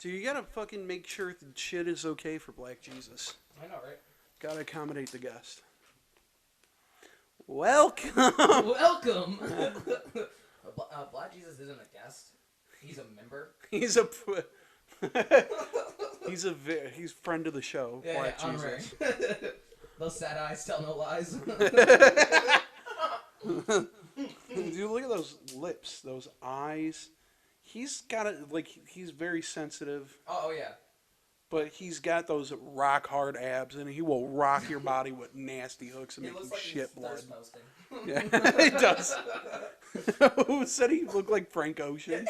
Dude, you gotta fucking make sure that shit is okay for Black Jesus. I know, right? Gotta accommodate the guest. Welcome! Welcome! Black Jesus isn't a guest. He's a member. He's he's friend of the show, Yeah, Black yeah, Jesus. Those sad eyes tell no lies. Dude, look at those lips, those eyes. He's got it, like, he's very sensitive. Oh, yeah. But he's got those rock hard abs, and he will rock your body with nasty hooks and He make you looks like shit he's blood. thirst posting. Yeah, he does. Who said he looked like Frank Ocean?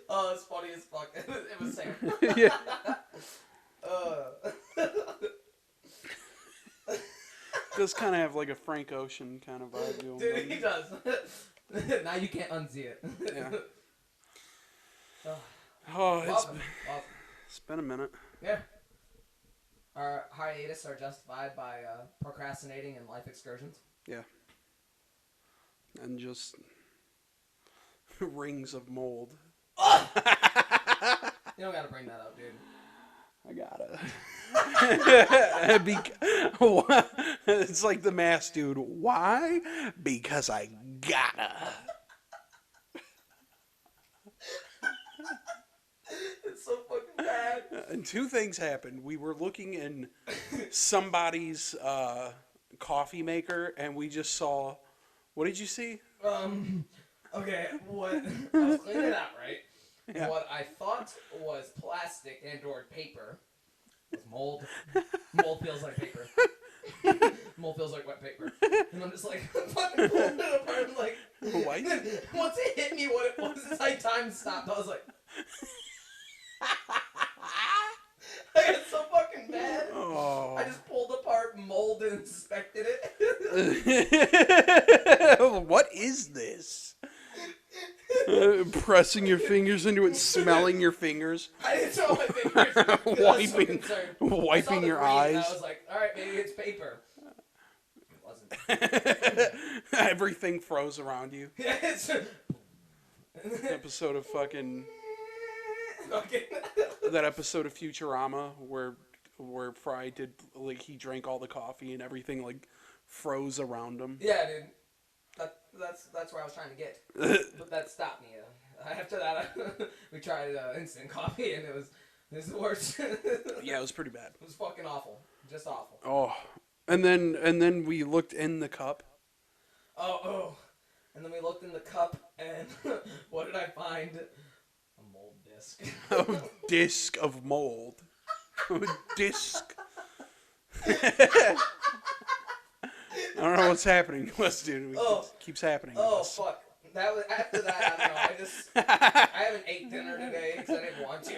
Oh, it's funny as fuck. It was Sam. Yeah. Does kind of have like a Frank Ocean kind of vibe to him. Dude, he does. Now you can't unsee it. Yeah. Oh, Welcome. it's been a minute. Yeah. Our hiatus are justified by procrastinating and life excursions. Yeah. And just rings of mold. You don't gotta bring that up, dude. I gotta. It's like the mask, dude. Why? Because I gotta. It's so fucking bad. And two things happened. We were looking in somebody's coffee maker, and we just saw. What did you see? Okay, what I was cleaning it out, right? Yeah. What I thought was plastic and or paper was mold. Mold feels like paper. Mold feels like wet paper. And I'm just like, fucking pulling it apart. I'm like, White? once it hit me what it was, it's like time stopped. I was like, I got so fucking mad. Oh. I just pulled apart mold and inspected it. What is this? Pressing your fingers into it, smelling your fingers. I didn't smell my fingers. 'Cause I was so concerned. I saw wiping the your green, and eyes. I was like, all right, maybe it's paper. It wasn't. Everything froze around you. Yeah, it's Episode of fucking okay. that episode of Futurama where Fry did, like, he drank all the coffee and everything like froze around him. Yeah, dude. That's where I was trying to get, but that stopped me. After that, we tried instant coffee, and it was the worst. Yeah, it was pretty bad. It was fucking awful, just awful. Oh, and then we looked in the cup. Oh, and then we looked in the cup, and what did I find? A mold disc. A disc of mold. A disc. I don't know what's happening to us, dude. It keeps happening to us. Fuck. That was after that. I don't know. I haven't ate dinner today because I didn't want to.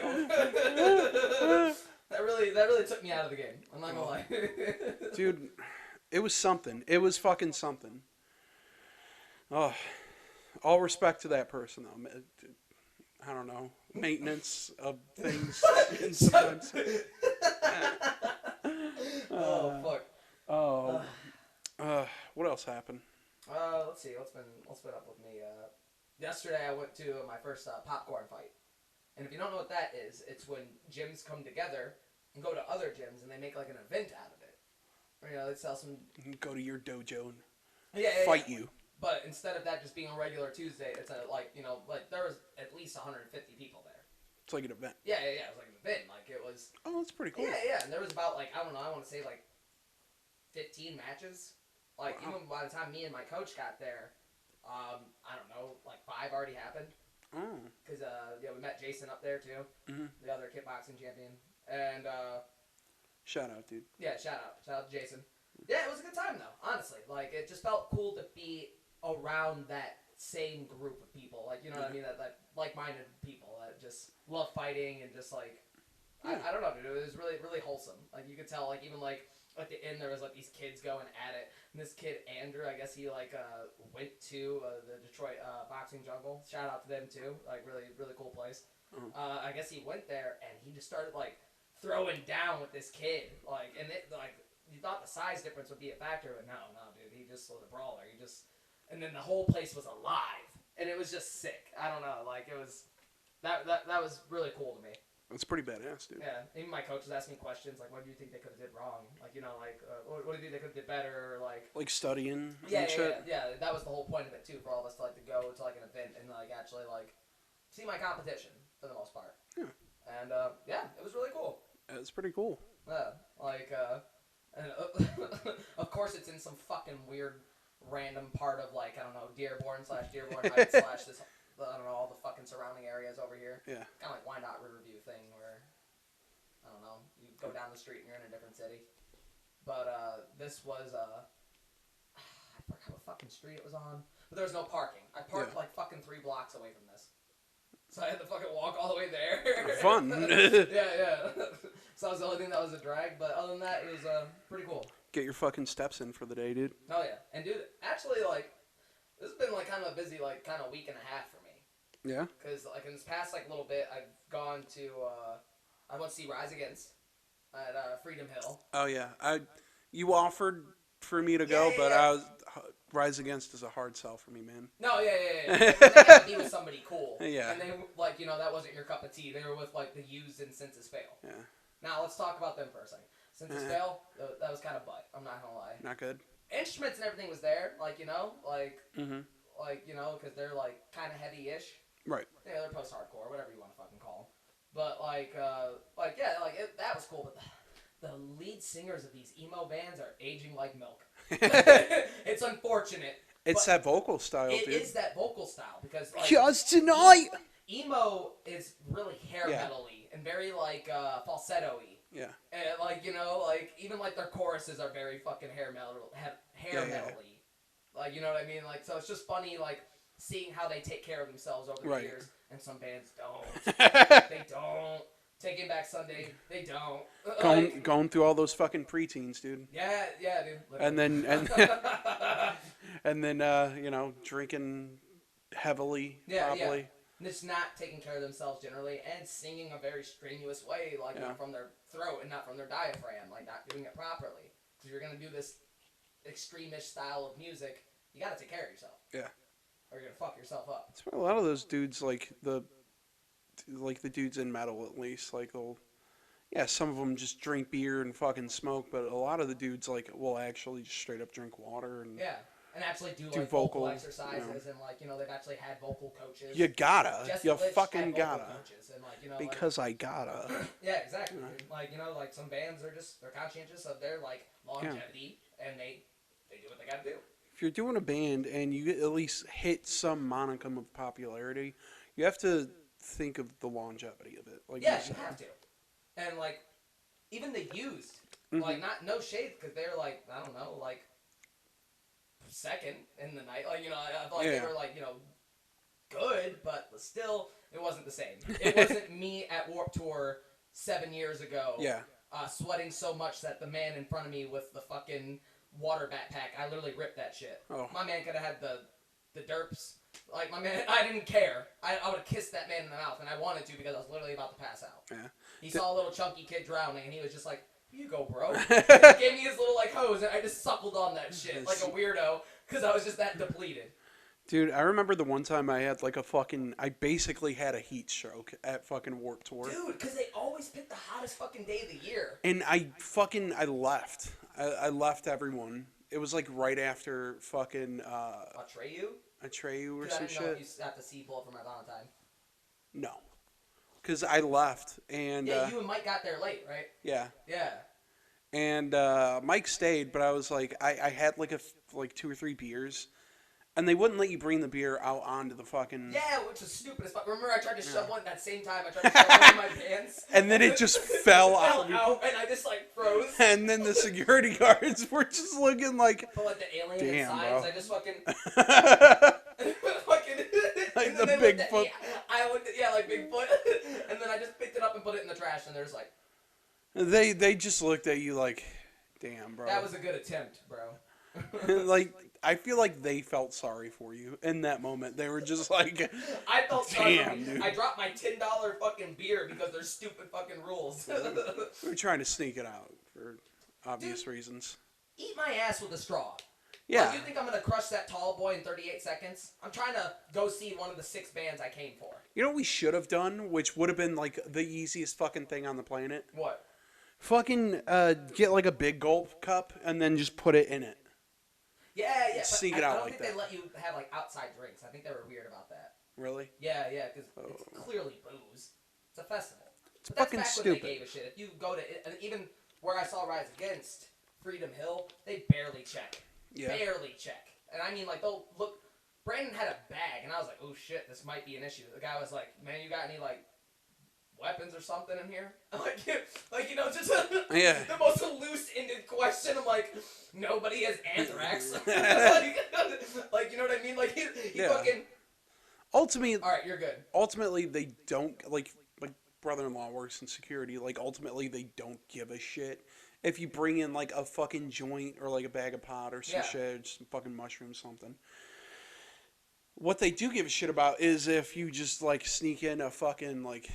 That really took me out of the game. I'm not gonna lie. Dude, it was something. It was fucking something. Oh, all respect to that person though. I don't know, maintenance of things. Sometimes. Oh fuck. What else happened? Let's see. What's been up with me? Yesterday I went to my first popcorn fight, and if you don't know what that is, it's when gyms come together and go to other gyms and they make like an event out of it. Or, you know, they sell some. Go to your dojo and fight you. But instead of that just being a regular Tuesday, it's there was at least 150 people there. It's like an event. Yeah. It was like an event. Like it was. Oh, that's pretty cool. Yeah. And there was about I don't know. I want to say 15 matches. Like, wow. Even by the time me and my coach got there, I don't know, 5 already happened. Oh. Because, we met Jason up there, too. Mm-hmm. The other kickboxing champion. And, shout out, dude. Yeah, shout out. Shout out to Jason. Yeah, it was a good time, though, honestly. It just felt cool to be around that same group of people. You know what I mean? That like-minded people that just love fighting and just, I don't know, dude. It was really, really wholesome. You could tell, even, at the end, there was these kids going at it, and this kid Andrew, I guess he went to the Detroit boxing jungle. Shout out to them too, really really cool place. Mm-hmm. I guess he went there and he just started throwing down with this kid, and it you thought the size difference would be a factor, but no, dude, he just was a brawler. And then the whole place was alive. and it was just sick. I don't know, like it was that was really cool to me. That's pretty badass, dude. Yeah, even my coaches asked me questions like, "What do you think they could have did wrong?" Like, you know, like, what do you think they could have did better? Or, like studying. Yeah, and shit. yeah. That was the whole point of it too, for all of us to like to go to like an event and like actually like see my competition for the most part. Yeah. And yeah, it was really cool. It's pretty cool. Yeah, like and of course it's in some fucking weird random part of like I don't know Dearborn Heights / this. I don't know, all the fucking surrounding areas over here. Yeah. Kind of like Why Not Riverview thing where, I don't know, you go down the street and you're in a different city. But this was, I forgot what fucking street it was on. But there was no parking. I parked like fucking 3 blocks away from this. So I had to fucking walk all the way there. Fun. yeah. So that was the only thing that was a drag. But other than that, it was pretty cool. Get your fucking steps in for the day, dude. Oh yeah. And dude, actually like, this has been like kind of a busy like kind of week and a half for me. Yeah. Because like in this past like little bit, I've gone to I went to see Rise Against at Freedom Hill. Oh yeah, you offered for me to go, but I was Rise Against is a hard sell for me, man. No, yeah. They got to be with somebody cool. Yeah. And they like that wasn't your cup of tea. They were with like the Used and Senses Fail. Yeah. Now let's talk about them for a second. Senses Fail, that was kind of butt. I'm not gonna lie. Not good. Instruments and everything was there, like Mm-hmm. like because they're like kind of heavy-ish. Right. Yeah, they're post-hardcore, whatever you want to fucking call them. But that was cool. But the lead singers of these emo bands are aging like milk. It's unfortunate. It's that vocal style, dude. It is that vocal style because like, just tonight. Emo is really hair metal-y and very like falsetto-y. Yeah. And like like even like their choruses are very fucking hair metal-y. Like you know what I mean? Like so it's just funny like. Seeing how they take care of themselves over the years, and some bands don't. They don't. Taking Back Sunday, they don't. Going through all those fucking preteens, dude. Yeah, dude. Literally. And then drinking heavily, probably. Yeah. And it's not taking care of themselves generally, and singing a very strenuous way, like from their throat and not from their diaphragm, like not doing it properly. Because if you're gonna do this extreme-ish style of music, you gotta take care of yourself. Yeah. Or you're gonna fuck yourself up. That's why a lot of those dudes, like the dudes in metal, at least, like some of them just drink beer and fucking smoke, but a lot of the dudes will actually just straight up drink water and and actually do like vocal exercises and they've actually had vocal coaches. You gotta, you Litch fucking gotta, coaches and, because I gotta. Yeah, exactly. Like some bands are they're conscientious of their like longevity and they do what they gotta do. If you're doing a band and you at least hit some monicum of popularity, you have to think of the longevity of it. Like you have to. And like even the Used, like no shade because they're like I don't know like second in the night. Like I thought they were like good, but still it wasn't the same. It wasn't me at Warped Tour 7 years ago. Yeah. Sweating so much that the man in front of me with the fucking water backpack, I literally ripped that shit. Oh. My man could have had the derps. Like, my man, I didn't care. I would have kissed that man in the mouth, and I wanted to because I was literally about to pass out. Yeah. He saw a little chunky kid drowning, and he was just like, here you go, bro. He gave me his little, like, hose, and I just suckled on that shit like a weirdo because I was just that depleted. Dude, I remember the one time I had I basically had a heat stroke at fucking Warped Tour. Dude, because they always pick the hottest fucking day of the year. And I left. I left everyone. It was like right after fucking Atreyu or some shit. I didn't know if you have to see pull for my Valentine. No. Because I left and... Yeah, you and Mike got there late, right? Yeah. Yeah. And Mike stayed, but I was like, I had like 2 or 3 beers. And they wouldn't let you bring the beer out onto the fucking... Yeah, which was stupid as fuck. Remember I tried to shove one that same time? I tried to shove one in my pants. And then it just fell out. And I just, like, froze. And then the security guards were just looking like... But, like, the alien signs, I just fucking... Like the Bigfoot. Like Bigfoot. And then I just picked it up and put it in the trash, and there's like... They just looked at you like, damn, bro. That was a good attempt, bro. Like... I feel like they felt sorry for you in that moment. They were just like, I felt sorry for me. Dude. I dropped my $10 fucking beer because there's stupid fucking rules. We were trying to sneak it out for obvious reasons. Eat my ass with a straw. Yeah. Like, you think I'm gonna crush that tall boy in 38 seconds? I'm trying to go see one of the 6 bands I came for. You know what we should have done, which would have been like the easiest fucking thing on the planet? What? Fucking get like a big gulp cup and then just put it in it. Yeah. Sneak But it out I don't like think that. they let you have like outside drinks. I think they were weird about that. Really? Yeah, because it's clearly booze. It's a festival. It's But that's fucking back stupid. when they gave a shit. If you go to, and even where I saw Rise Against, Freedom Hill, they barely check. Yeah. Barely check. And I mean, like, they'll look. Brandon had a bag, and I was like, oh shit, this might be an issue. The guy was like, man, you got any, like, weapons or something in here? Like you know, just Yeah. the most loose-ended question. I'm like, nobody has anthrax. like, you know what I mean? Like, he Yeah. fucking. Ultimately, All right, you're good. ultimately they don't like brother-in-law works in security. Like ultimately they don't give a shit if you bring in like a fucking joint or like a bag of pot or some shit, some fucking mushrooms, something. What they do give a shit about is if you just like sneak in a fucking like,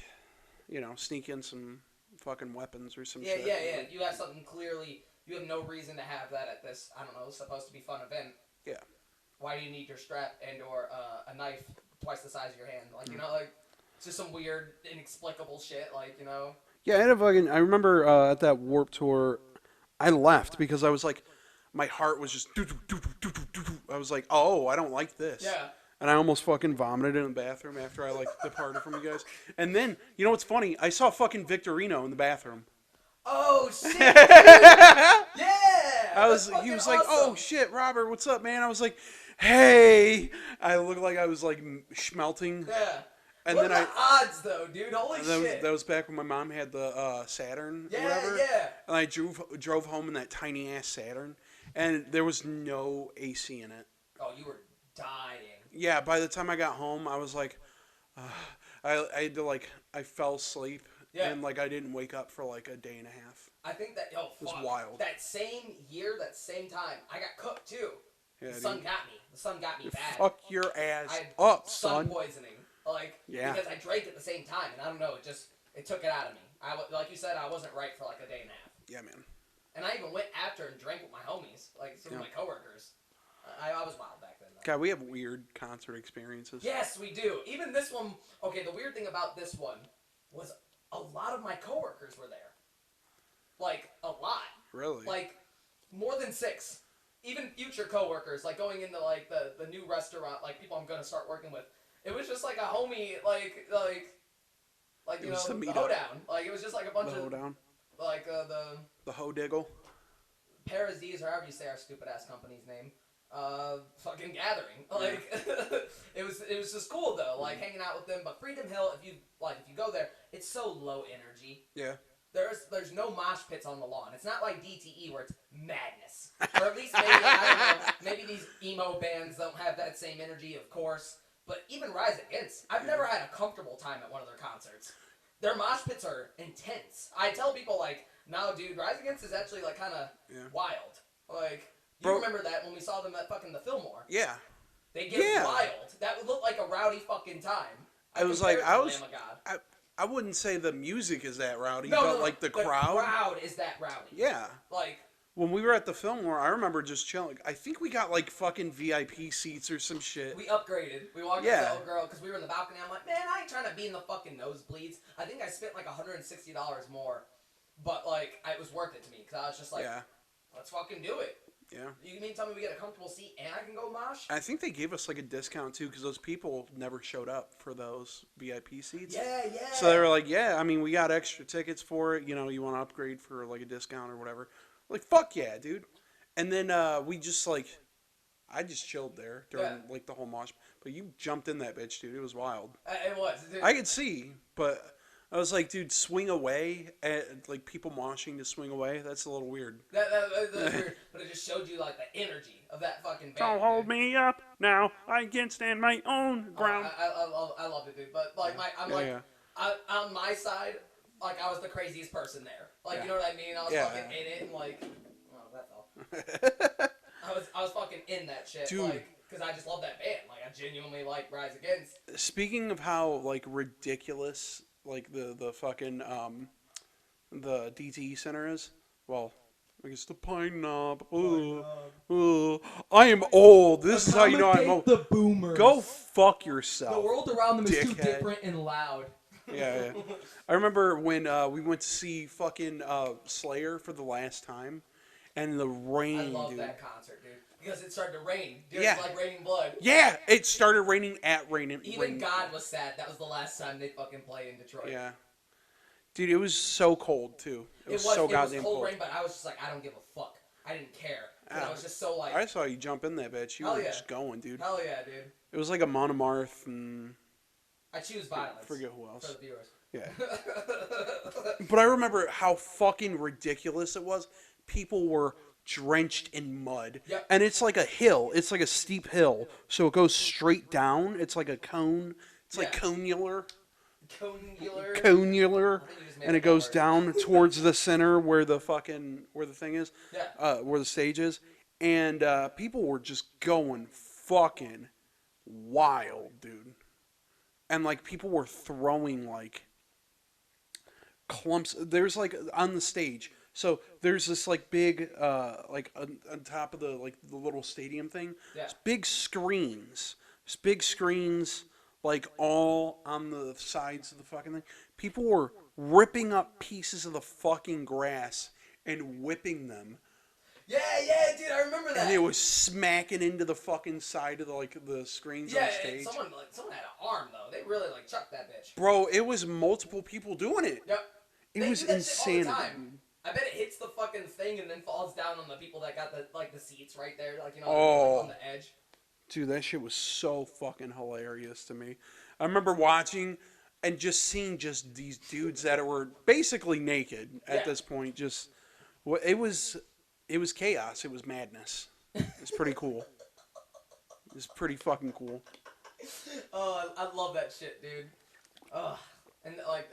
you know, sneak in some fucking weapons or some shit. Yeah. You have something clearly. You have no reason to have that at this. I don't know. Supposed to be fun event. Yeah. Why do you need your strap and or a knife twice the size of your hand? Like, you know, like, it's just some weird, inexplicable shit, like, you know? Yeah, I remember at that Warped Tour, I left because I was like, my heart was just, I was like, oh, I don't like this. Yeah. And I almost fucking vomited in the bathroom after I, like, departed from you guys. And then, you know what's funny? I saw fucking Victorino in the bathroom. Oh, shit, dude! Yeah! He was like, oh, shit, Robert, what's up, man? I was like, hey. I looked like I was, like, schmelting. Yeah. And what then are the odds, though, dude? Holy shit. That was back when my mom had the Saturn or Yeah, whatever. yeah. And I drove home in that tiny-ass Saturn. And there was no AC in it. Oh, you were dying. Yeah, by the time I got home, I was like, I had to, like, I fell asleep. Yeah. And, like, I didn't wake up for, like, a day and a half. I think that, It was wild. That same year, that same time, I got cooked, too. Yeah, The sun got me. The sun got me bad. Fuck your ass I had up, sun son. poisoning. Like, Yeah. because I drank at the same time, and I don't know, it took it out of me. Like you said, I wasn't right for like a day and a half. Yeah, man. And I even went after and drank with my homies, like some of my coworkers. I was wild back then, though. God, we have weird concert experiences. Yes, we do. Even this one, okay, the weird thing about this one was a lot of my coworkers were there. Like, a lot. Really? Like, more than 6. Even future coworkers, like going into like the new restaurant, like people I'm gonna start working with. It was just like a homie, like you know, the hoedown. Like it was just like a bunch of hoedown. Like the hoediggle. Parasies, or however you say our stupid ass company's name. Fucking gathering. Like it was just cool though, like hanging out with them. But Freedom Hill, if you go there, it's so low energy. Yeah. There's no mosh pits on the lawn. It's not like DTE where it's madness. Or at least maybe, I don't know, maybe these emo bands don't have that same energy, of course. But even Rise Against, I've never had a comfortable time at one of their concerts. Their mosh pits are intense. I tell people, like, no, dude, Rise Against is actually, like, kind of wild. Like, you remember that when we saw them at fucking the Fillmore. Yeah. They get wild. That would look like a rowdy fucking time. I wouldn't say the music is that rowdy, but like the crowd. The crowd is that rowdy. Yeah. Like, when we were at the Fillmore, I remember just chilling. I think we got like fucking VIP seats or some shit. We upgraded. We walked up to a girl because we were in the balcony. I'm like, man, I ain't trying to be in the fucking nosebleeds. I think I spent like $160 more, but like it was worth it to me because I was just like, let's fucking do it. Yeah. You mean tell me we get a comfortable seat and I can go mosh? I think they gave us like a discount too because those people never showed up for those VIP seats. Yeah. So they were like, yeah, I mean, we got extra tickets for it. You know, you want to upgrade for like a discount or whatever. Like, fuck yeah, dude. And then we just like, I just chilled there during like the whole mosh. But you jumped in that bitch, dude. It was wild. It was. Dude. I could see, but I was like, dude, swing away. Like people moshing to swing away. That's a little weird. That's weird. But it just showed you like the energy of that fucking band. Don't hold me up now. I can stand my own ground. I love it, dude. But like on my side, like I was the craziest person there. Like you know what I mean? I was fucking in it and like, oh that fell. I was fucking in that shit, dude. Like, because I just love that band. Like I genuinely like Rise Against. Speaking of how like ridiculous like the fucking the DTE center is, well, I guess the Pine Knob. Ooh. Oh, I am old. This is how you know I'm old. The boomers. Go fuck yourself. The world around them is too dickhead. different and loud. Yeah. I remember when we went to see fucking Slayer for the last time, and the rain. I love dude. that concert, dude, because it started to rain. Dude, Yeah. It's like raining blood. Yeah, it started raining at raining. Even God was sad. That was the last time they fucking played in Detroit. Yeah. Dude, it was so cold too. It was so goddamn cold. Rain, but I was just like, I don't give a fuck. I didn't care. I was just so like. I saw you jump in that bitch. You were just going, dude. Hell yeah, dude. It was like a Monomarth and. I choose violence. Forget who else. For the viewers. Yeah. But I remember how fucking ridiculous it was. People were drenched in mud. Yep. And it's like a hill. It's like a steep hill. So it goes straight down. It's like a cone. It's like conular. Conular. And it goes down towards the center where the thing is. Yeah. Where the stage is. And people were just going fucking wild, dude. And like people were throwing like clumps. There's like on the stage. So there's this like big like on top of the like the little stadium thing. Yeah. There's big screens. There's big screens like all on the sides of the fucking thing. People were ripping up pieces of the fucking grass and whipping them. Yeah, dude, I remember that. And it was smacking into the fucking side of the screens on stage. Yeah, someone had an arm though. They really like chucked that bitch. Bro, it was multiple people doing it. Yep. It was insanity. I bet it hits the fucking thing and then falls down on the people that got the seats right there, like like on the edge. Dude, that shit was so fucking hilarious to me. I remember watching and just seeing just these dudes that were basically naked at this point. Just it was chaos. It was madness. It's pretty cool. It's pretty fucking cool. Oh, I love that shit, dude. Ugh. And like,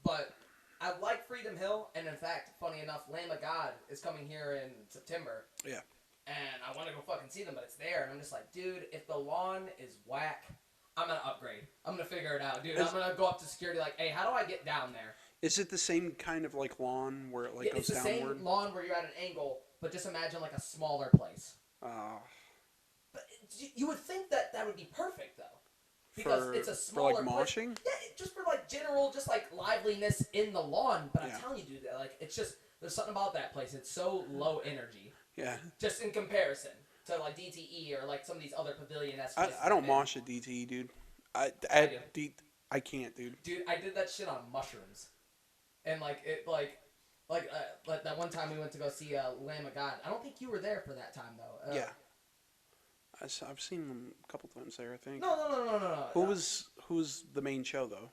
but I like Freedom Hill, and in fact, funny enough, Lamb of God is coming here in September. Yeah. And I want to go fucking see them, but it's there, and I'm just like, dude, if the lawn is whack, I'm gonna upgrade. I'm gonna figure it out, dude. I'm gonna go up to security, like, hey, how do I get down there? Is it the same kind of like lawn where it like goes downward? It's the same lawn where you're at an angle, but just imagine like a smaller place. But you would think that would be perfect, though. Because it's a smaller for like moshing? Place. Yeah, just for like general, just like liveliness in the lawn. But I'm telling you, dude, like it's just there's something about that place. It's so low energy. Yeah. Just in comparison to like DTE or like some of these other pavilion-esque places. I don't mosh at DTE, dude. I can't, dude. Dude, I did that shit on mushrooms, and like it like that one time we went to go see Lamb of God. I don't think you were there for that time though. Yeah. I've seen them a couple times there, I think. No. Who was the main show though?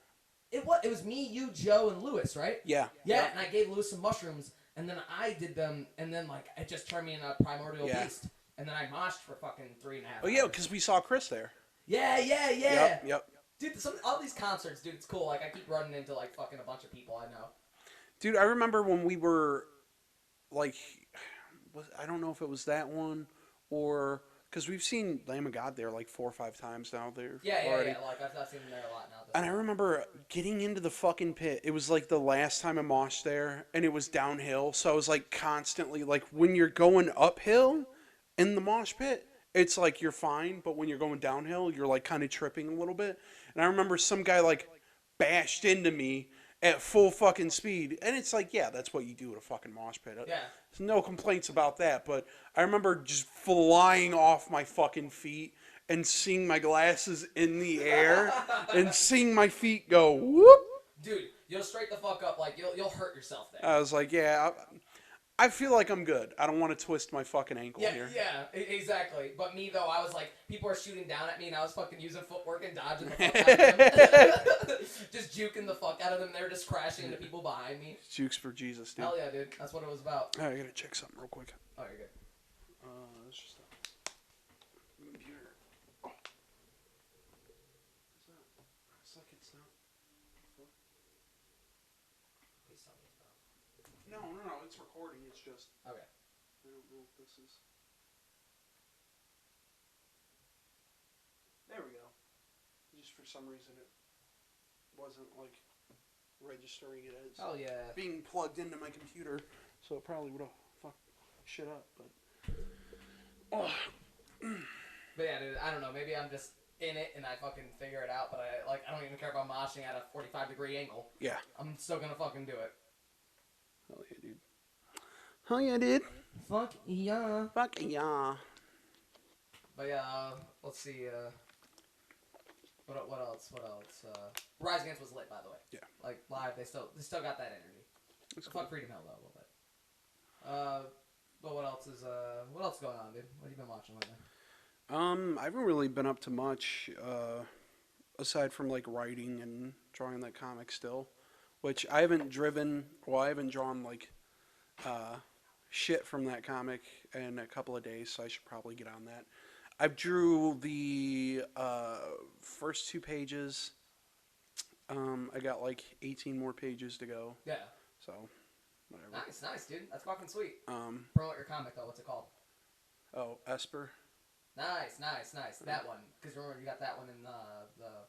It was me, you, Joe, and Lewis, right? Yeah. Yeah, and I gave Lewis some mushrooms, and then I did them, and then like it just turned me into a primordial beast, and then I moshed for fucking 3.5 hours. Oh yeah, because we saw Chris there. Yeah. Yep. Dude, all these concerts, dude, it's cool. Like I keep running into like fucking a bunch of people I know. Dude, I remember when we were like, I don't know if it was that one or. Because we've seen Lamb of God there like 4 or 5 times now. There. Yeah. Like I've seen them there a lot now. And I remember getting into the fucking pit. It was like the last time I moshed there, and it was downhill. So I was like constantly like when you're going uphill in the mosh pit, it's like you're fine, but when you're going downhill, you're like kind of tripping a little bit. And I remember some guy like bashed into me at full fucking speed, and it's like, yeah, that's what you do at a fucking mosh pit. Yeah. There's no complaints about that, but I remember just flying off my fucking feet and seeing my glasses in the air and seeing my feet go whoop. Dude, you'll straight the fuck up, like you'll hurt yourself there. I was like, yeah, I feel like I'm good. I don't want to twist my fucking ankle here. Yeah, exactly. But me though, I was like, people are shooting down at me, and I was fucking using footwork and dodging the fuck out of them. Just juking the fuck out of them. They were just crashing into people behind me. Jukes for Jesus, dude. Hell yeah, dude. That's what it was about. All right, I gotta check something real quick. Oh, you're good. It's just a computer. Oh. It's like it's not. Please tell me it's not. No, it's recording. It's just. Okay. I don't know if this is. There we go. Just for some reason it wasn't like registering it as Oh yeah. being plugged into my computer, so it probably would have fucked shit up. maybe I'm just in it and I fucking figure it out, but I don't even care if I'm moshing at a 45-degree angle. Yeah. I'm still gonna fucking do it. Hell yeah, dude. Hell yeah, dude. Fuck yeah. Fuck yeah. But yeah, let's see. What else? Rise Against was lit, by the way. Yeah. Like live, they still got that energy. That's cool. Fuck Freedom Hill though a little bit. But what else is going on, dude? What have you been watching lately? I haven't really been up to much, aside from like writing and drawing that comic still, which I haven't drawn like, shit from that comic in a couple of days, so I should probably get on that. I drew the, first 2 pages. I got like 18 more pages to go. Yeah. So, whatever. Nice, dude. That's fucking sweet. Promote your comic though. What's it called? Oh, Esper. Nice. That one. Because remember, you got that one in the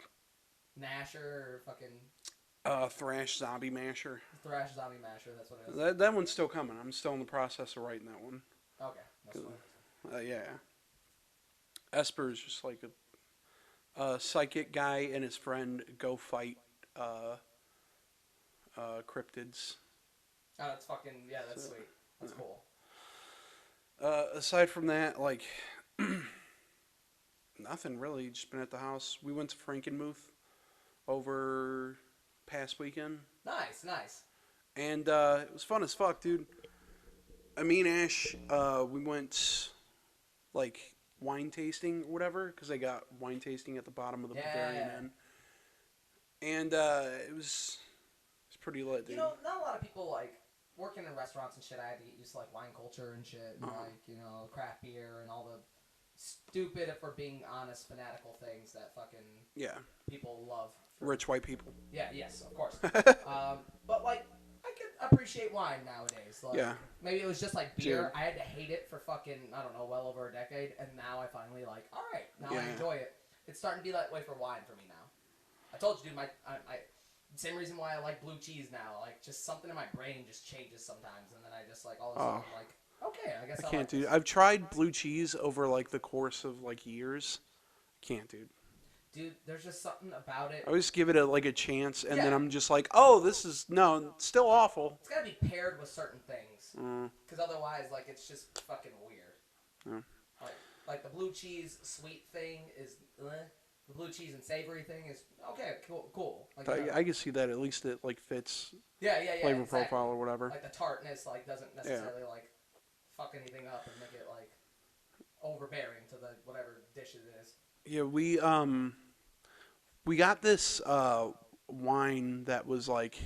Nasher or fucking... Thrash Zombie Masher. Thrash Zombie Masher, that's what it is. That one's still coming. I'm still in the process of writing that one. Okay. That's fine. Yeah. Esper is just like a psychic guy and his friend go fight cryptids. Oh, that's fucking... Yeah, that's sweet. That's cool. Aside from that, like... nothing really. Just been at the house. We went to Frankenmuth over past weekend. Nice. And it was fun as fuck, dude. Me and Ash, we went like wine tasting or whatever, because they got wine tasting at the bottom of the Bavarian Inn. And it was pretty lit, dude. You know, not a lot of people like working in restaurants and shit. I had to get used to like wine culture and shit, and like, you know, craft beer and all the stupid, if we're being honest, fanatical things that fucking people love. Rich white people. Yeah, yes, of course. But like, I could appreciate wine nowadays. Like, maybe it was just like beer. I had to hate it for fucking, I don't know, well over a decade, and now I finally like, all right, now I enjoy it. It's starting to be that way for wine for me now. I told you, dude, same reason why I like blue cheese now. Like, just something in my brain just changes sometimes, and then I just like all of a sudden I'm like, okay, I guess I can't, dude. I've tried blue cheese over like the course of like years. Can't, dude. Dude, there's just something about it. I always give it a chance, and then I'm just like, oh, this is it's still awful. It's gotta be paired with certain things, because otherwise, like, it's just fucking weird. Like the blue cheese sweet thing is, the blue cheese and savory thing is okay, cool. Like, I can see that at least it like fits. Flavor profile or whatever. Like the tartness like doesn't necessarily like fuck anything up and make it like overbearing to the whatever dish it is. Yeah, we got this wine that was like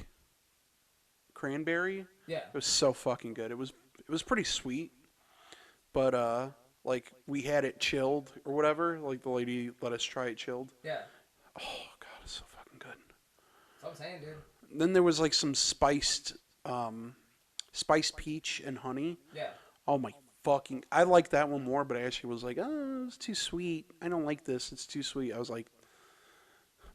cranberry. Yeah. It was so fucking good. It was pretty sweet, but like we had it chilled or whatever. Like the lady let us try it chilled. Yeah. Oh god, it's so fucking good. That's what I'm saying, dude. Then there was like some spiced peach and honey. Yeah. Oh my fucking! I like that one more, but Ashley was like, "Oh, it's too sweet. I don't like this. It's too sweet." I was like,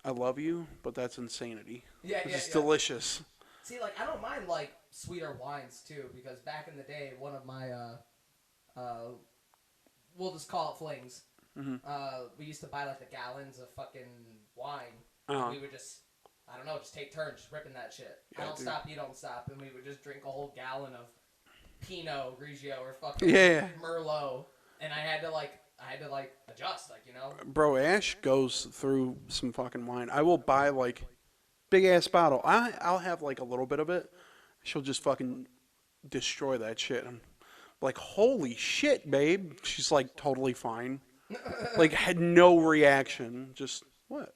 "I love you, but that's insanity. It's delicious." See, like I don't mind like sweeter wines too, because back in the day, one of my we'll just call it flings. Mm-hmm. We used to buy like the gallons of fucking wine. Uh-huh. And we would just, I don't know, just take turns just ripping that shit. Yeah, I don't dude. stop, you don't stop, and we would just drink a whole gallon of Pinot Grigio or fucking Merlot, and I had to adjust, like, you know. Bro, Ash goes through some fucking wine. I will buy like big ass bottle. I'll have like a little bit of it. She'll just fucking destroy that shit. I'm like, holy shit, babe. She's like totally fine. Like had no reaction. Just what?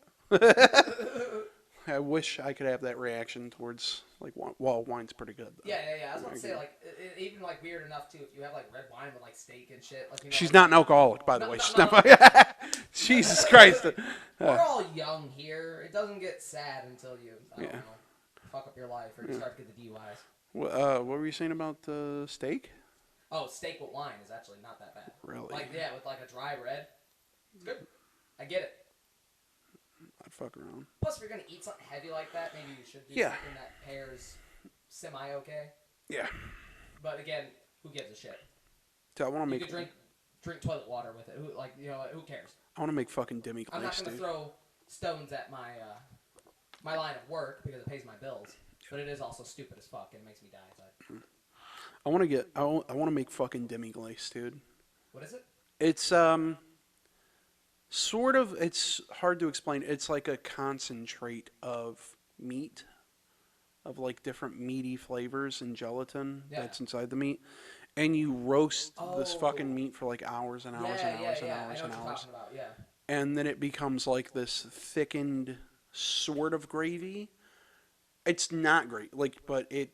I wish I could have that reaction towards like wine's pretty good though. Yeah. I was about to say like even like weird enough too if you have like red wine with like steak and shit. Like, you know, she's like, not an alcoholic, by the way. She's not. Jesus like, Christ. We're all young here. It doesn't get sad until you I don't know, fuck up your life or you start to get the DUIs. What were you saying about the steak? Oh, steak with wine is actually not that bad. Really? Like with like a dry red, it's good. I get it. I'd fuck around. Plus, if you're gonna eat something heavy like that, maybe you should do something that pairs semi-okay. Yeah. But again, who gives a shit? So I want to make. You could drink drink toilet water with it. Who cares? I want to make fucking demi I'm not glace, gonna dude. throw stones at my line of work because it pays my bills. But it is also stupid as fuck and makes me die inside. I want to make fucking demi glace, dude. What is it? It's sort of, it's hard to explain. It's like a concentrate of meat, of like different meaty flavors and gelatin that's inside the meat. And you roast this fucking meat for like hours and hours and hours and hours and hours. Yeah. And then it becomes like this thickened sort of gravy. It's not great, like, but it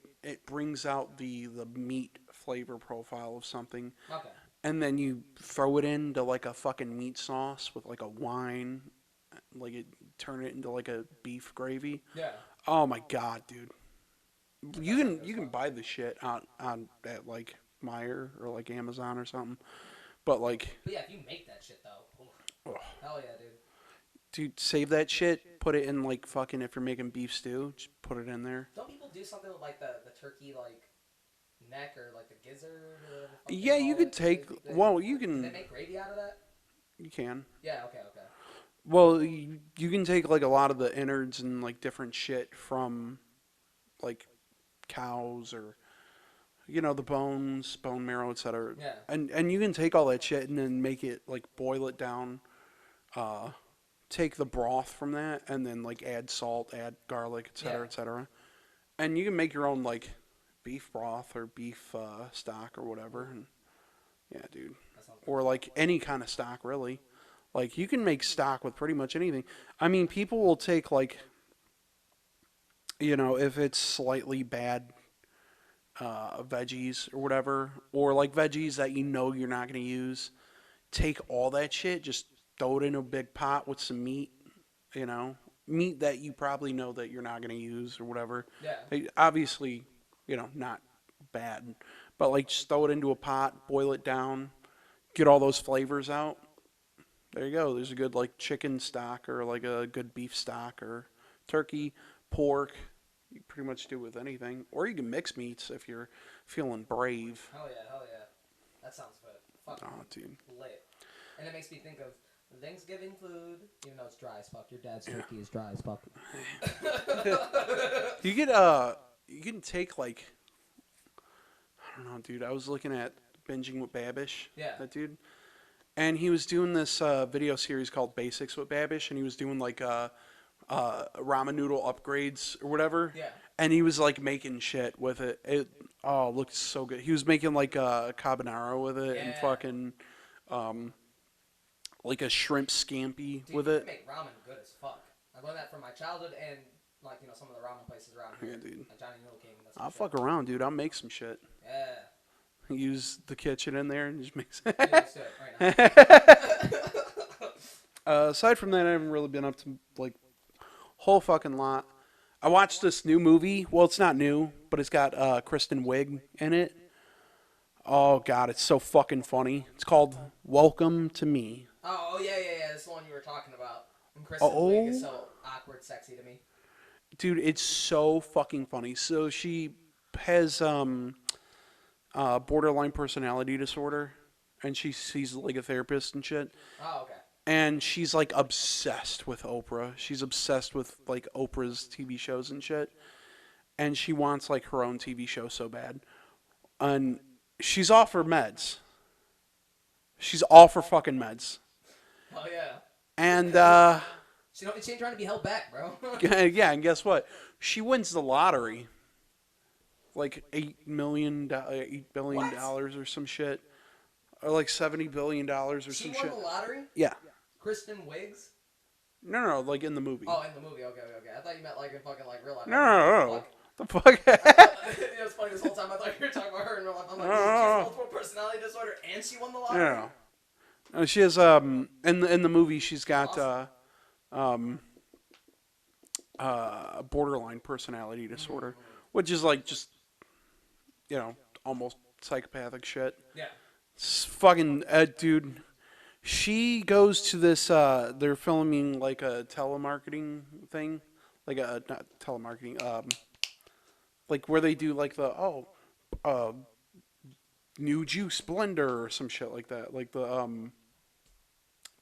brings out the meat flavor profile of something. Okay. And then you throw it into like a fucking meat sauce with like a wine, like turn it into like a beef gravy. Yeah. Oh my god, dude! You can buy the shit on at like Meijer or like Amazon or something, but like. But yeah, if you make that shit though, oh. Hell yeah, dude. Dude, save that shit. Put it in like fucking, if you're making beef stew, just put it in there. Don't people do something with like the turkey like neck or like the gizzard? Yeah, you could take. Well, you Can they can. make gravy out of that? You can. Yeah. Okay. Well, you can take like a lot of the innards and like different shit from like cows or the bones, bone marrow, etc. Yeah. And you can take all that shit and then make it like boil it down. Take the broth from that and then like add salt, add garlic, etc., etc. And you can make your own like beef broth or beef stock or whatever. And yeah, dude. Or like any kind of stock, really. Like you can make stock with pretty much anything. I mean, people will take like, if it's slightly bad veggies or whatever, or like veggies that you're not going to use, take all that shit, just throw it in a big pot with some meat, meat that you probably know that you're not going to use or whatever. Yeah. Obviously, not bad, but like just throw it into a pot, boil it down, get all those flavors out. There you go. There's a good like chicken stock or like a good beef stock or turkey, pork. You pretty much do with anything. Or you can mix meats if you're feeling brave. Hell yeah. That sounds fucking dude. lit. And it makes me think of Thanksgiving food, even though it's dry as fuck. Your dad's turkey is dry as fuck. You can take like, I don't know, dude. I was looking at Binging with Babish. Yeah. That dude. And he was doing this video series called Basics with Babish, and he was doing like ramen noodle upgrades or whatever. Yeah. And he was like making shit with it. It looked so good. He was making like a carbonara with it and fucking like a shrimp scampi with it. You can make ramen good as fuck. I learned that from my childhood and like some of the ramen places around here. Yeah, dude. Like Johnny Noodle King. I'll fuck around, dude. I'll make some shit. Yeah. Use the kitchen in there and just make some. Yeah, let's do it right now. Aside from that, I haven't really been up to like whole fucking lot. I watched this new movie. Well, it's not new, but it's got Kristen Wiig in it. Oh god, it's so fucking funny. It's called Welcome to Me. Oh yeah. That's the one you were talking about. And Kristen Wiig is so awkward, sexy to me. Dude, it's so fucking funny. So she has borderline personality disorder, and she's like a therapist and shit. Oh, okay. And she's like obsessed with Oprah. She's obsessed with like Oprah's TV shows and shit. And she wants like her own TV show so bad. And she's off her meds. She's off her fucking meds. Oh yeah. And she ain't trying to be held back, bro. yeah, and guess what? She wins the lottery. Like $8 billion or some shit. Or like $70 billion or some shit. She won the lottery? Yeah. Kristen Wiig's? No, like in the movie. Oh, in the movie. Okay. I thought you meant like in fucking like real life. No. The fuck? It was funny this whole time. I thought you were talking about her in real life. I'm like, she has multiple personality disorder and she won the lottery? No. She has in the movie she's got borderline personality disorder, which is like just almost psychopathic shit. Yeah. It's fucking dude. She goes to this. They're filming like a telemarketing thing, like not telemarketing. Like where they do like the new juice blender or some shit like that. Like what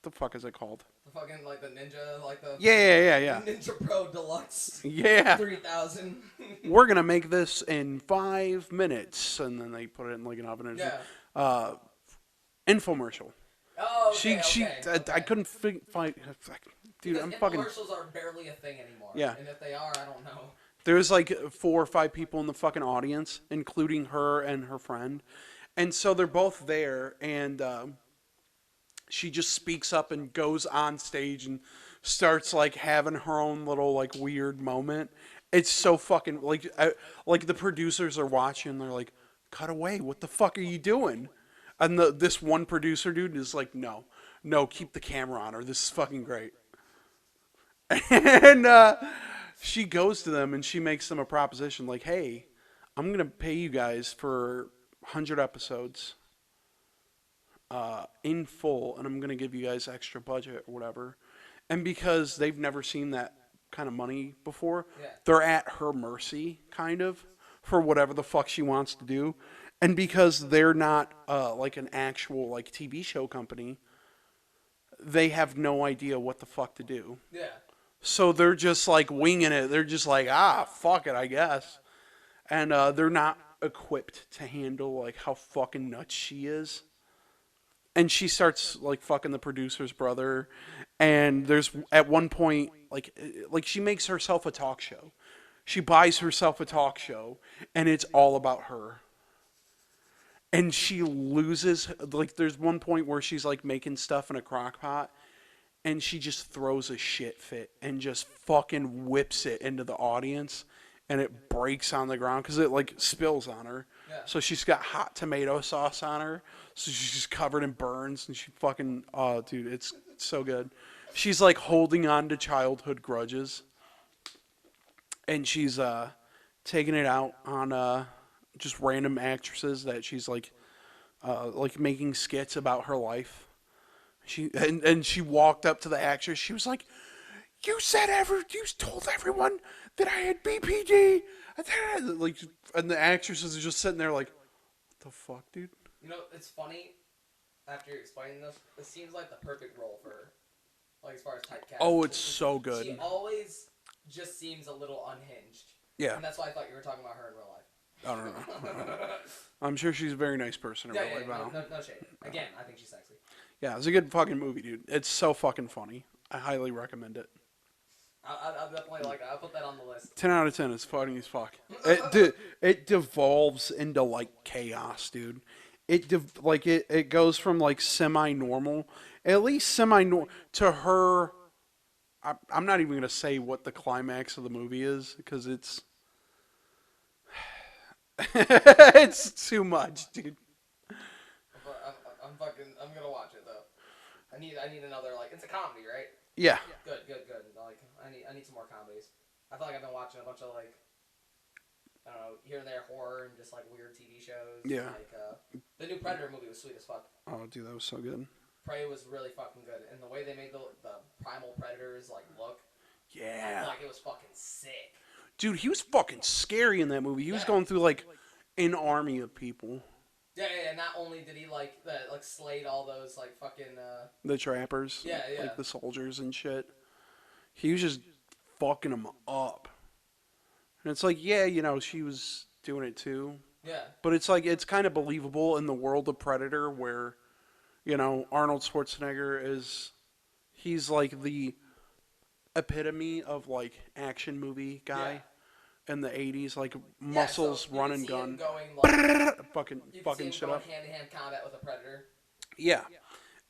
the fuck is it called? The fucking, like, the Ninja, like the... Yeah. Ninja Pro Deluxe. Yeah. 3000. We're going to make this in 5 minutes. And then they put it in, like, an oven. Yeah. Infomercial. Oh, okay, I couldn't find... Dude, because I'm fucking... infomercials are barely a thing anymore. Yeah. And if they are, I don't know. There's like 4 or 5 people in the fucking audience, including her and her friend. And so they're both there, and she just speaks up and goes on stage and starts like having her own little like weird moment. It's so fucking like the producers are watching. They're like, "Cut away! What the fuck are you doing?" And this one producer dude is like, "No, keep the camera on her. This is fucking great." And she goes to them and she makes them a proposition like, "Hey, I'm going to pay you guys for 100 episodes in full, and I'm going to give you guys extra budget or whatever." And because they've never seen that kind of money before, they're at her mercy, kind of, for whatever the fuck she wants to do. And because they're not like an actual like TV show company, they have no idea what the fuck to do. Yeah. So they're just like winging it. They're just like, fuck it, I guess. And they're not equipped to handle like how fucking nuts she is. And she starts like fucking the producer's brother. And there's at one point like she makes herself a talk show. She buys herself a talk show, and it's all about her. And she loses, like there's one point where she's like making stuff in a crock pot. And she just throws a shit fit and just fucking whips it into the audience. And it breaks on the ground because it like spills on her. Yeah. So she's got hot tomato sauce on her. So she's just covered in burns. And she fucking, oh, dude, it's so good. She's like holding on to childhood grudges. And she's taking it out on just random actresses that she's like making skits about her life. And she walked up to the actress. She was like, you told everyone that I had BPD. Like, and the actresses are just sitting there like, what the fuck, dude? You know, it's funny. After you're explaining this, it seems like the perfect role for her. Like, as far as typecast. Oh, it's so good. She always just seems a little unhinged. Yeah. And that's why I thought you were talking about her in real life. I don't know. I'm sure she's a very nice person in real life. No shade. Again, I think she's sexy. Yeah, it's a good fucking movie, dude. It's so fucking funny. I highly recommend it. I'll definitely like it. I'll put that on the list. 10 out of 10. It's funny as fuck. It devolves into like chaos, dude. It goes from like semi-normal, at least semi-normal, to her. I'm not even gonna say what the climax of the movie is because it's it's too much, dude. I'm gonna watch it though. I need another like it's a comedy, right? Yeah. Good. Like I need some more comedies. I feel like I've been watching a bunch of like I don't know here and there horror and just like weird TV shows. Yeah. Like the new Predator movie was sweet as fuck. Oh, dude, that was so good. Prey was really fucking good, and the way they made the primal predators like look. Yeah. I feel like it was fucking sick. Dude, he was fucking scary in that movie. He was going through like an army of people. Yeah. Not only did he like slayed all those like fucking the trappers. Yeah. Like the soldiers and shit. He was just fucking them up. And it's like, yeah, you know, she was doing it too. Yeah. But it's like it's kind of believable in the world of Predator where, you know, Arnold Schwarzenegger he's like the epitome of like action movie guy. In the 80s, like muscles, so run and gun, going, like, fucking shit up. Hand-to-hand combat with a predator. Yeah,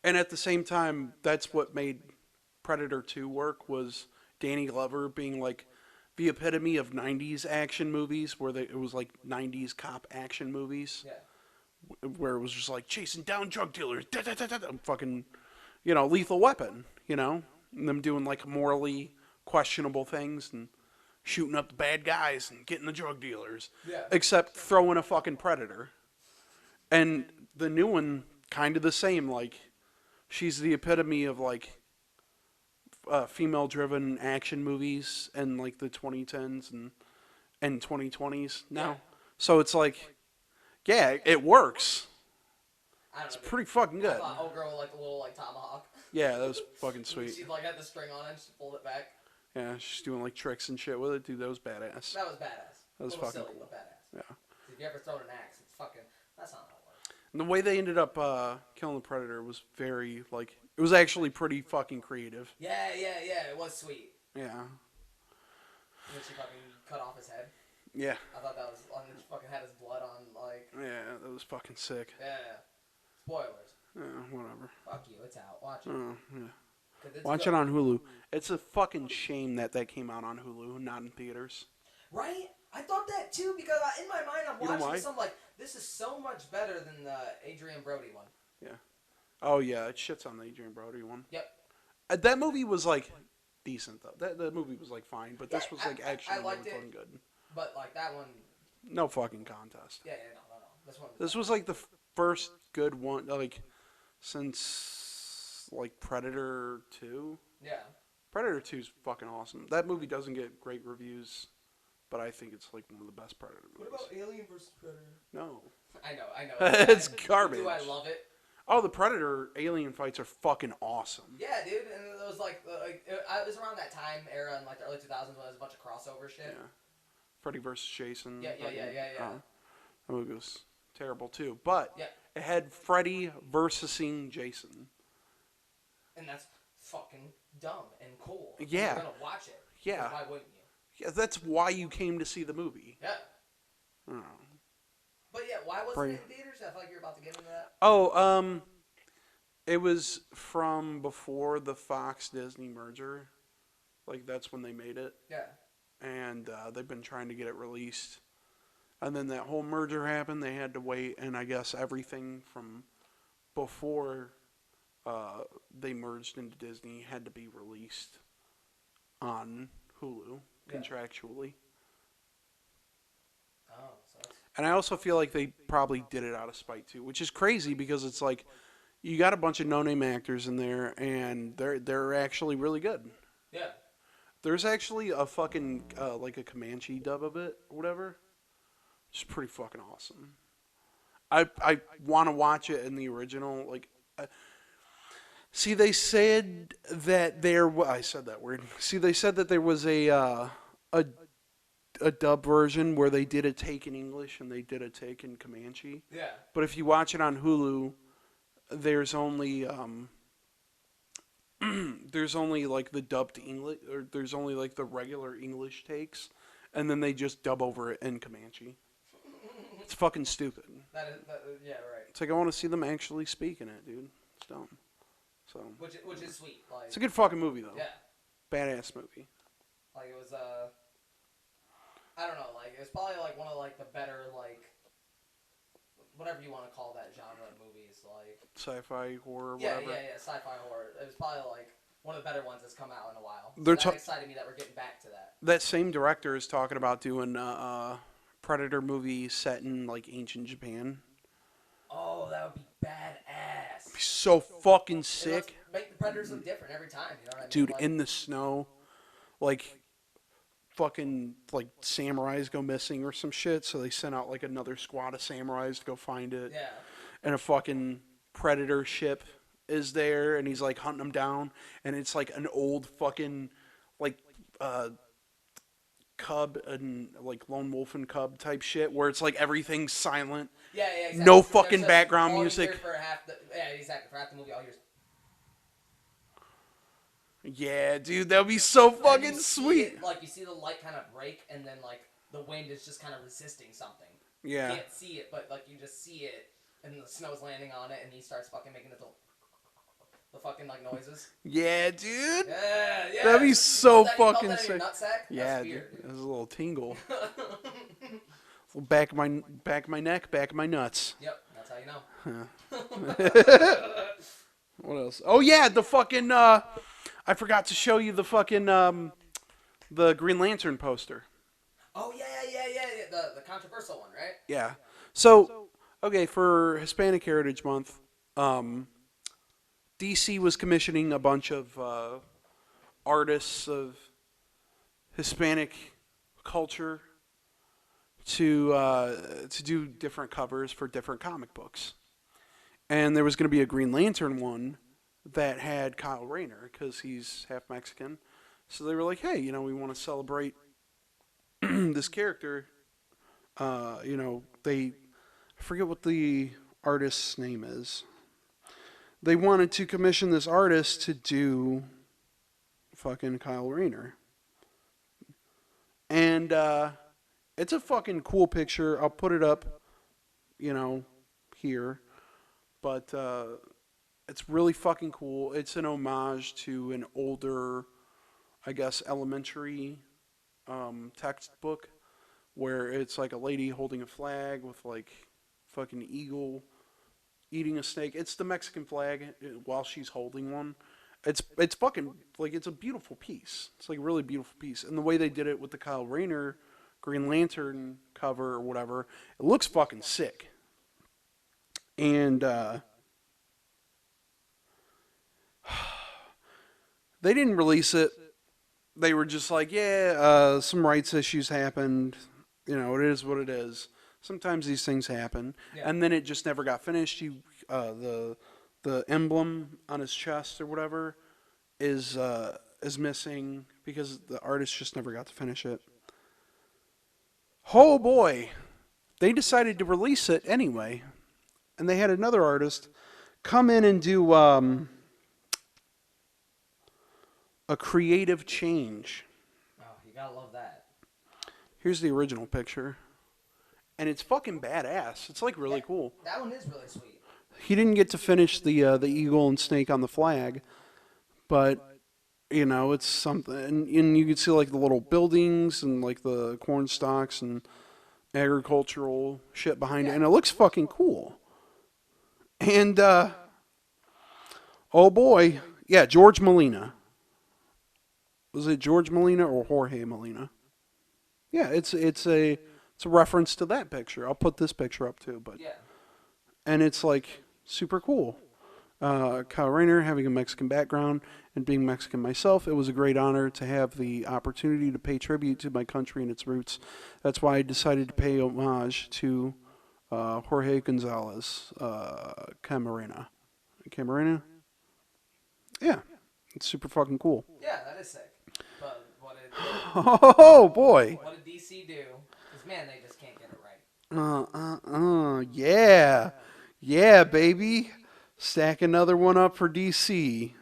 and at the same time, that's what made Predator 2 work. Was Danny Glover being like the epitome of 90s action movies, where it was like 90s cop action movies. Yeah. Where it was just like chasing down drug dealers, fucking, you know, Lethal Weapon, you know, and them doing like morally questionable things and shooting up the bad guys and getting the drug dealers. Yeah. Except throwing a fucking predator. And the new one, kind of the same. Like, she's the epitome of, like, female-driven action movies in, like, the 2010s and 2020s now. Yeah. So it's like, yeah, it works. I don't know. It's Dude. pretty fucking I good. thought old girl with like the little like tomahawk. Yeah, that was fucking sweet. She like had the string on it and she pulled it back. Yeah, she's doing like tricks and shit with it, dude. That was badass. That was badass. That was a little fucking silly, cool. but badass. Yeah. If you ever thrown an axe, it's fucking. That's not how it works. And the way they ended up killing the predator was very like it was actually pretty fucking creative. Yeah. It was sweet. Yeah. And then she fucking cut off his head. Yeah. I thought that was. And then she fucking had his blood on like. Yeah, that was fucking sick. Yeah. Spoilers. Yeah, whatever. Fuck you. It's out. Watch it. Oh, yeah. It's Watch good. it on Hulu. It's a fucking shame that came out on Hulu, not in theaters. Right? I thought that too because in my mind I'm You know watching why? this. I'm like, this is so much better than the Adrian Brody one. Yeah. Oh yeah, it shits on the Adrian Brody one. Yep. That movie was like decent though. That movie was like fine, but this Yeah, was like actually I liked really it. fucking good. But like that one. No fucking contest. Yeah, no. This one. This was like the first good one, like since like Predator 2. Yeah. Predator 2 is fucking awesome. That movie doesn't get great reviews, but I think it's like one of the best Predator movies. What about Alien vs Predator? No. I know. It's garbage. Do I love it? Oh, the Predator alien fights are fucking awesome. Yeah, dude. And it was like it was around that time era in like the early 2000s when there was a bunch of crossover shit. Yeah. Freddy vs. Jason. Yeah. That movie was terrible too, but Yeah. it had Freddy versus Jason. And that's fucking dumb and cool. Yeah. You're gonna watch it. Yeah. Why wouldn't you? Yeah, that's why you came to see the movie. Yeah. I don't know. But yeah, why wasn't it in theaters? I feel like you're about to get into that. Oh, it was from before the Fox Disney merger. Like that's when they made it. Yeah. And they've been trying to get it released. And then that whole merger happened. They had to wait, and I guess everything from before they merged into Disney had to be released on Hulu contractually. Oh, so that's... And I also feel like they probably did it out of spite too, which is crazy because it's like you got a bunch of no-name actors in there, and they're actually really good. Yeah. There's actually a fucking like a Comanche dub of it or whatever. It's pretty fucking awesome. I want to watch it in the original. Like, see, they said that I said that word. See, they said that there was a dub version where they did a take in English and they did a take in Comanche. Yeah. But if you watch it on Hulu, there's only like the dubbed English, or there's only like the regular English takes, and then they just dub over it in Comanche. It's fucking stupid. Yeah, right. It's like I want to see them actually speaking it, dude. It's dumb. So. Which is sweet. Like. It's a good fucking movie though. Yeah. Badass movie. Like it was I don't know. Like it was probably like one of like the better like. Whatever you want to call that genre of movies, like sci-fi horror, yeah, whatever. Yeah, sci-fi horror. It was probably like one of the better ones that's come out in a while. They're that excited me that we're getting back to that. That same director is talking about doing Predator movie set in like ancient Japan. Oh, that would be badass. It'd be so fucking sick. Make the Predators look different every time. You know what I mean? Dude, like, in the snow, like fucking like samurais go missing or some shit, so they sent out like another squad of samurais to go find it. Yeah. And a fucking predator ship is there, and he's like hunting them down, and it's like an old fucking like cub and like lone wolf and cub type shit where it's like everything's silent. Yeah, exactly. No fucking background music. Yeah, exactly. For half the movie, all you hear is... Yeah, dude, that'd be so fucking sweet. Like, you see the light kind of break, and then, like, the wind is just kind of resisting something. Yeah. You can't see it, but, like, you just see it, and the snow's landing on it, and he starts fucking making the fucking, like, noises. Yeah, dude. Yeah. That'd be so you fucking felt that in your sick. nutsack? Yeah, That's dude. weird, dude. There's a little tingle. Back of my neck, back of my nuts. Yep, that's how you know. What else? Oh yeah, the fucking I forgot to show you the fucking the Green Lantern poster. Oh yeah. The controversial one, right? Yeah. So, okay, for Hispanic Heritage Month, DC was commissioning a bunch of artists of Hispanic culture to do different covers for different comic books. And there was going to be a Green Lantern one that had Kyle Rayner because he's half Mexican. So they were like, hey, we want to celebrate this character. I forget what the artist's name is. They wanted to commission this artist to do fucking Kyle Rayner. And it's a fucking cool picture. I'll put it up, here. But it's really fucking cool. It's an homage to an older, I guess, elementary textbook where it's like a lady holding a flag with like fucking eagle eating a snake. It's the Mexican flag while she's holding one. It's fucking like it's a beautiful piece. It's like a really beautiful piece. And the way they did it with the Kyle Rayner Green Lantern cover or whatever, it looks fucking sick. And they didn't release it. They were just like, some rights issues happened. It is what it is. Sometimes these things happen. Yeah. And then it just never got finished. The emblem on his chest or whatever is missing because the artist just never got to finish it. Oh boy. They decided to release it anyway. And they had another artist come in and do a creative change. Oh, you gotta love that. Here's the original picture. And it's fucking badass. It's like really cool. That one is really sweet. He didn't get to finish the eagle and snake on the flag, but it's something. And you can see like the little buildings and like the corn stalks and agricultural shit behind it, and it looks fucking cool. And oh boy, yeah, George Molina. Was it George Molina or Jorge Molina? Yeah, it's a reference to that picture. I'll put this picture up too, but and it's like super cool. Kyle Rayner having a Mexican background and being Mexican myself, it was a great honor to have the opportunity to pay tribute to my country and its roots. That's why I decided to pay homage to Jorge Gonzalez Camarena. Camarena? Yeah, it's super fucking cool. Yeah, that is sick. But what did oh boy! What did DC do? Because man, they just can't get it right. Yeah, baby. Stack another one up for DC.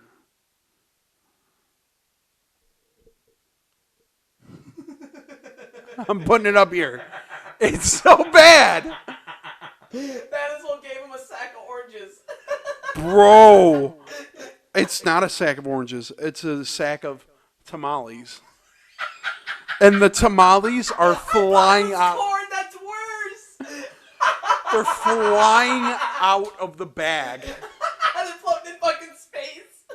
I'm putting it up here. It's so bad. That is what gave him a sack of oranges. Bro. It's not a sack of oranges. It's a sack of tamales. And the tamales are flying out. Corn, that's worse. They're flying out of the bag. They're floating in fucking space.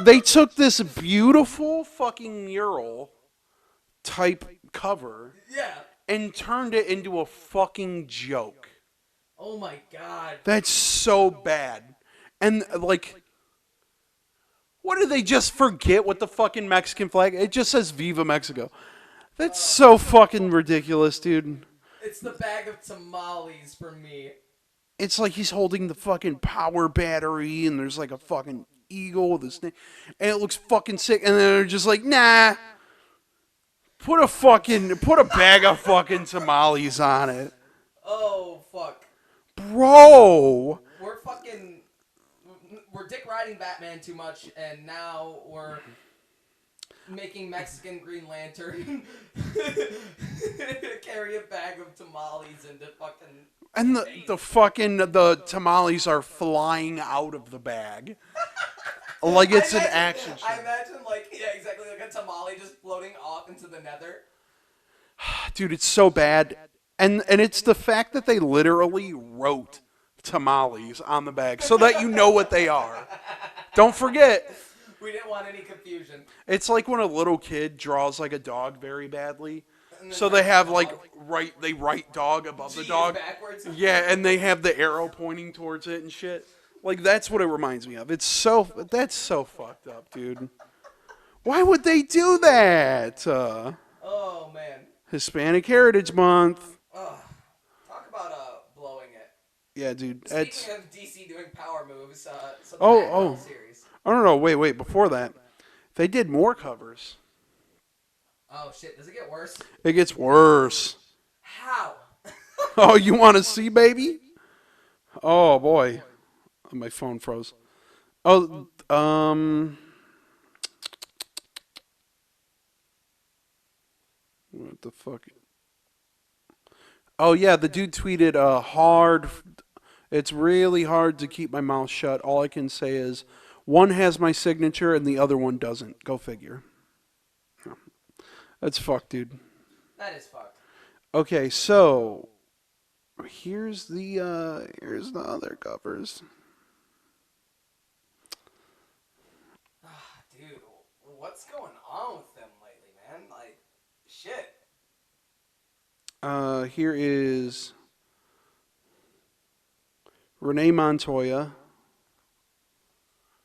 They took this beautiful fucking mural type cover and turned it into a fucking joke. Oh my god. That's so bad. And like, what did they just forget with the fucking Mexican flag? It just says Viva Mexico. That's so fucking ridiculous, dude. It's the bag of tamales for me. It's like he's holding the fucking power battery and there's like a fucking eagle with a snake. And it looks fucking sick. And then they're just like, nah. Put a bag of fucking tamales on it. Oh, fuck. Bro. We're dick riding Batman too much, and now we're making Mexican Green Lantern carry a bag of tamales into fucking... And the tamales are flying out of the bag. Like it's an action show. I imagine like a tamale just floating off into the nether. Dude, it's so bad. And it's the fact that they literally wrote tamales on the bag so that you know what they are. Don't forget. We didn't want any confusion. It's like when a little kid draws like a dog very badly. So they have they write dog above the dog. Backwards. Yeah, and they have the arrow pointing towards it and shit. Like that's what it reminds me of. That's so fucked up, dude. Why would they do that? Oh man. Hispanic Heritage Month. Talk about blowing it. Yeah, dude. Speaking of DC doing power moves, so the Oh, Batgirl oh. series. I don't know. Wait. Before that, they did more covers. Oh shit! Does it get worse? It gets worse. How? Oh, you want to see, baby? Oh boy, my phone froze. Oh, what the fuck? Oh yeah, the dude tweeted hard. It's really hard to keep my mouth shut. All I can say is one has my signature and the other one doesn't. Go figure. That's fucked, dude. That is fucked. Okay, so here's the other covers. Dude, what's going on with them lately, man? Like, shit. Here is Renee Montoya,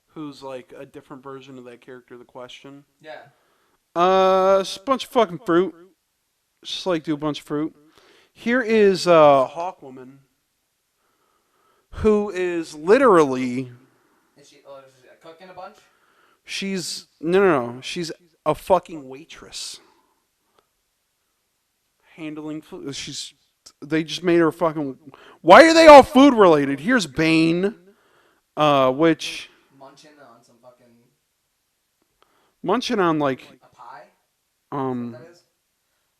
who's like a different version of that character, The Question. Yeah. Just a bunch of fucking fruit. Just like do a bunch of fruit. Here is Hawkwoman, who is literally. Is she cooking a bunch? She's no. She's a fucking waitress. Handling food. They just made her fucking. Why are they all food related? Here's Bane, which Munching on some fucking munching on like a pie.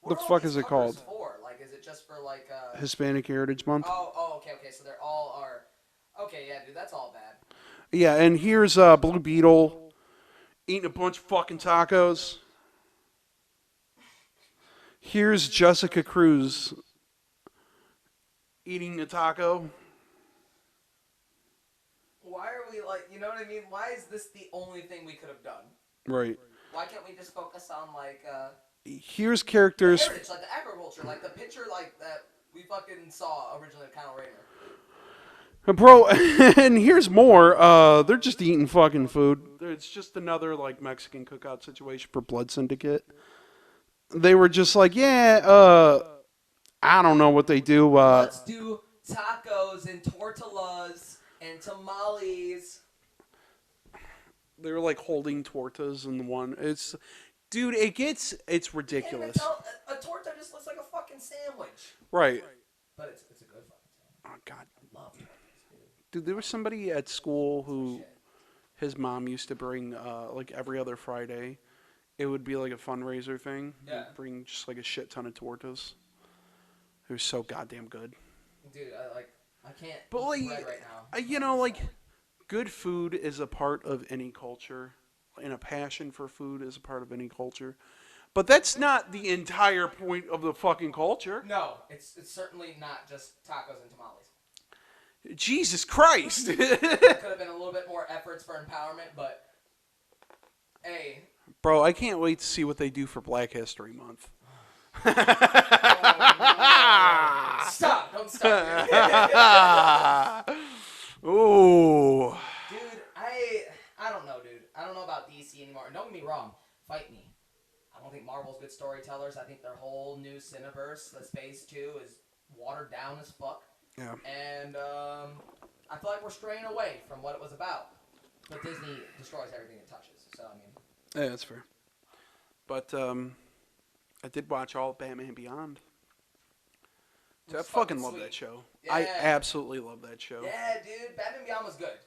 What the fuck is it called? For? Like, is it just for like Hispanic Heritage Month. Okay. So they're all are. Okay, yeah, dude, that's all bad. Yeah, and here's Blue Beetle eating a bunch of fucking tacos. Here's Jessica Cruz eating a taco. Why are we like, you know what I mean? Why is this the only thing we could have done? Right. Why can't we just focus on like Here's characters. the heritage, like the agriculture, like the picture like that we fucking saw originally of Kyle Rayner. Bro, and here's more. They're just eating fucking food. It's just another like Mexican cookout situation for Blood Syndicate. They were just like, yeah, I don't know what they do. Let's do tacos and tortillas and tamales. They were like holding tortas in the one. Dude, it's ridiculous. A torta just looks like a fucking sandwich. Right. But it's a good fucking sandwich. Oh God. I love tortas, Dude, there was somebody at school who his mom used to bring like every other Friday. It would be like a fundraiser thing. Yeah. Bring just like a shit ton of tortas. It was so goddamn good. Dude, I can't But like, eat bread right now. like, good food is a part of any culture, and a passion for food is a part of any culture. But that's not the entire point of the fucking culture. No, it's certainly not just tacos and tamales. Jesus Christ! There could have been a little bit more efforts for empowerment, but hey. Bro, I can't wait to see what they do for Black History Month. Oh, no. Stop! Don't stop. Ooh. Dude, I don't know, dude. I don't know about DC anymore. And don't get me wrong, fight me. I don't think Marvel's good storytellers. I think their whole new Cineverse, that's Phase 2, is watered down as fuck. Yeah. And I feel like we're straying away from what it was about. But Disney destroys everything it touches. So, I mean. Yeah, that's fair. But I did watch all of Batman Beyond. I fucking love that show. Yeah. I absolutely love that show. Yeah, dude. Batman Beyond was good.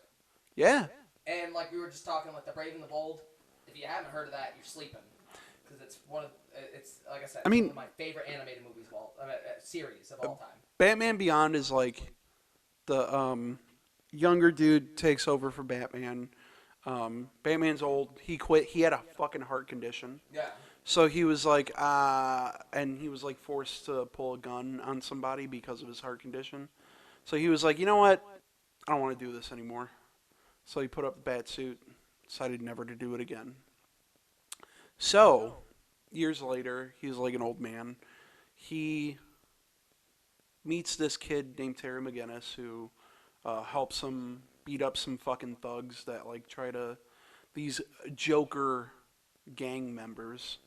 Yeah. And like we were just talking, like The Brave and the Bold. If you haven't heard of that, you're sleeping. Because it's like I said, one of my favorite animated movies of all, series of all time. Batman Beyond is like the younger dude takes over for Batman. Batman's old. He quit. He had a fucking heart condition. Yeah. So he was like, and he was like forced to pull a gun on somebody because of his heart condition. So he was like, you know what? I don't want to do this anymore. So he put up the bat suit, decided never to do it again. So, years later, he's like an old man. He meets this kid named Terry McGinnis who helps him beat up some fucking thugs that like try to, these Joker gang members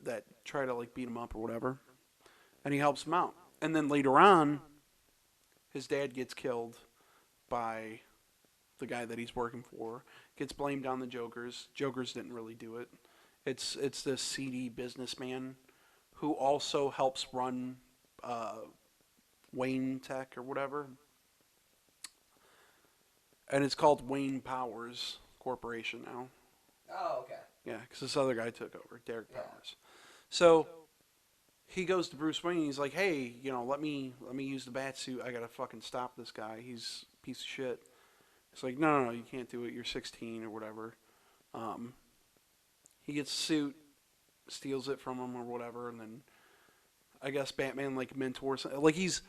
that try to like beat him up or whatever. And he helps him out. And then later on, His dad gets killed by the guy that he's working for. Gets blamed on the Jokers. Jokers didn't really do it. It's this seedy businessman who also helps run Wayne Tech or whatever. And it's called Wayne Powers Corporation now. Oh, okay. Yeah, because this other guy took over, Derek Powers. So he goes to Bruce Wayne and he's like, hey, let me use the bat suit. I gotta fucking stop this guy. He's a piece of shit. It's like, no, you can't do it. You're 16 or whatever. He gets a suit, steals it from him or whatever, and then I guess Batman mentors. He's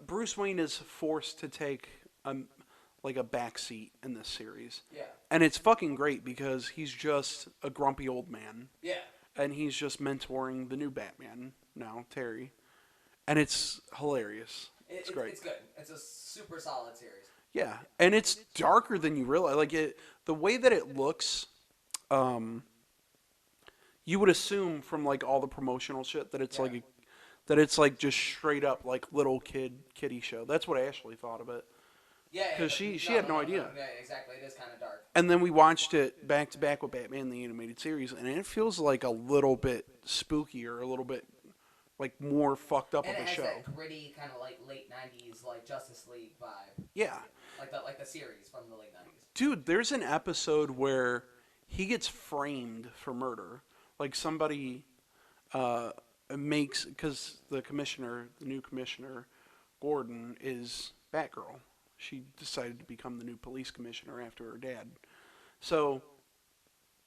Bruce Wayne is forced to take a back seat in this series. Yeah. And it's fucking great because he's just a grumpy old man. Yeah. And he's just mentoring the new Batman now, Terry. And it's hilarious. It's great. It's good. It's a super solid series. Yeah, and it's darker than you realize. The way that it looks, you would assume from all the promotional shit that it's just straight up little kiddie show. That's what Ashley thought of it. Yeah, because she had no idea. Yeah, exactly. It is kind of dark. And then we watched it back to back with Batman the Animated Series, and it feels like a little bit spookier, a little bit more fucked up of a show. And it has that gritty kind of late '90s Justice League vibe. Yeah. Like the series from the late '90s. Dude, there's an episode where he gets framed for murder. Somebody because the new commissioner, Gordon, is Batgirl. She decided to become the new police commissioner after her dad. So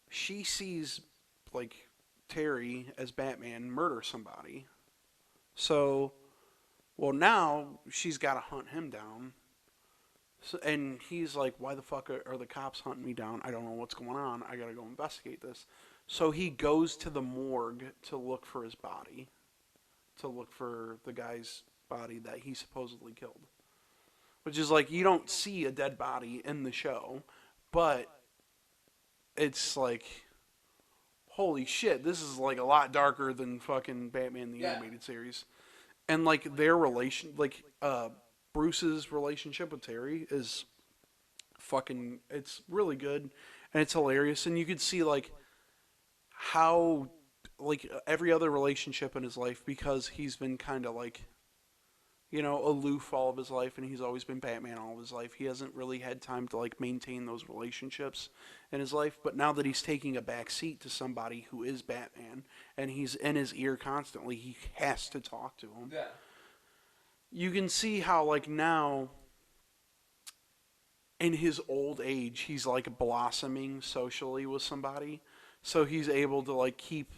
she sees Terry as Batman murder somebody. So, now she's got to hunt him down. So, and he's like, why the fuck are the cops hunting me down? I don't know what's going on. I got to go investigate this. So he goes to the morgue to look for his body. To look for the guy's body that he supposedly killed. Which is you don't see a dead body in the show, but it's holy shit, this is a lot darker than fucking Batman the Animated Series. And their relation, Bruce's relationship with Terry is fucking, it's really good and it's hilarious. And you could see how every other relationship in his life, because he's been kind of aloof all of his life, and he's always been Batman all of his life. He hasn't really had time to maintain those relationships in his life. But now that he's taking a back seat to somebody who is Batman, and he's in his ear constantly, he has to talk to him. Yeah. You can see how now, in his old age, he's blossoming socially with somebody, so he's able to keep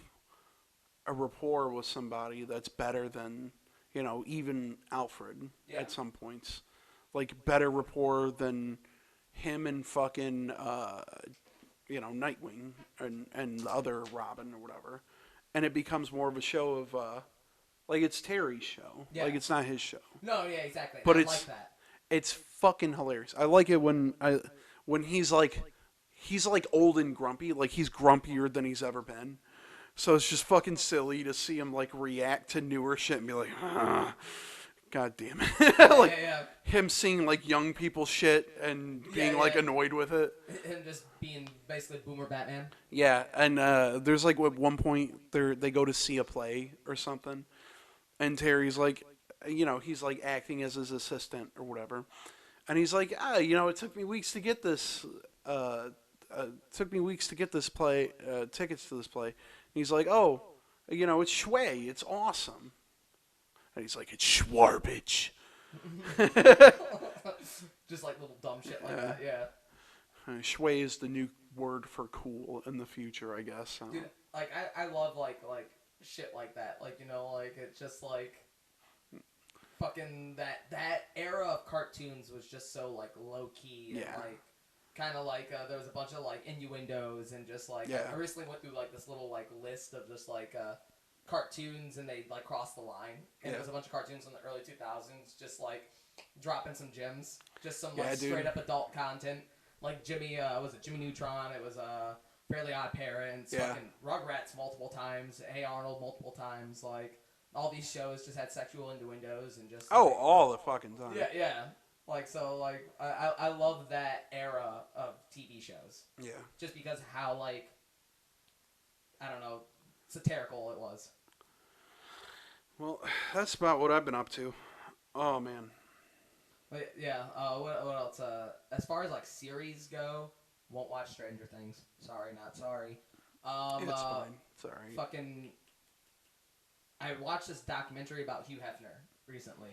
a rapport with somebody that's better than. Even Alfred at some points. Better rapport than him and fucking, Nightwing and the other Robin or whatever. And it becomes more of a show of, it's Terry's show. Yeah. It's not his show. No, yeah, exactly. But I it's, like that. It's fucking hilarious. I like it when he's old and grumpy. He's grumpier than he's ever been. So it's just fucking silly to see him react to newer shit and be like, God damn it. Him seeing young people shit and being annoyed with it. Him just being basically boomer Batman. Yeah, and there's at one point they go to see a play or something, and Terry's he's acting as his assistant or whatever, and he's like, it took me weeks to get this. Play tickets to this play. He's like, oh, it's Shway. It's awesome. And he's like, it's Schwarbage. Just little dumb shit that, yeah. Shway is the new word for cool in the future, I guess. Dude, I love, shit like that. It's just, fucking that era of cartoons was just so, low-key and, kind of there was a bunch of innuendos and just I recently went through this little list of just cartoons and they crossed the line and there was a bunch of cartoons from the early 2000s just dropping some gems, just some straight up adult content Jimmy Jimmy Neutron, it was Fairly Odd Parents, fucking Rugrats multiple times, Hey Arnold multiple times, all these shows just had sexual innuendos and just Oh, like, all the fucking time. yeah. Like so, like I love that era of TV shows. Yeah. Just because how like I don't know satirical it was. Well, that's about what I've been up to. Oh man. But yeah, what else? As far as like series go, won't watch Stranger Things. Sorry, not sorry. It's fine. Sorry. Fucking. I watched this documentary about Hugh Hefner recently,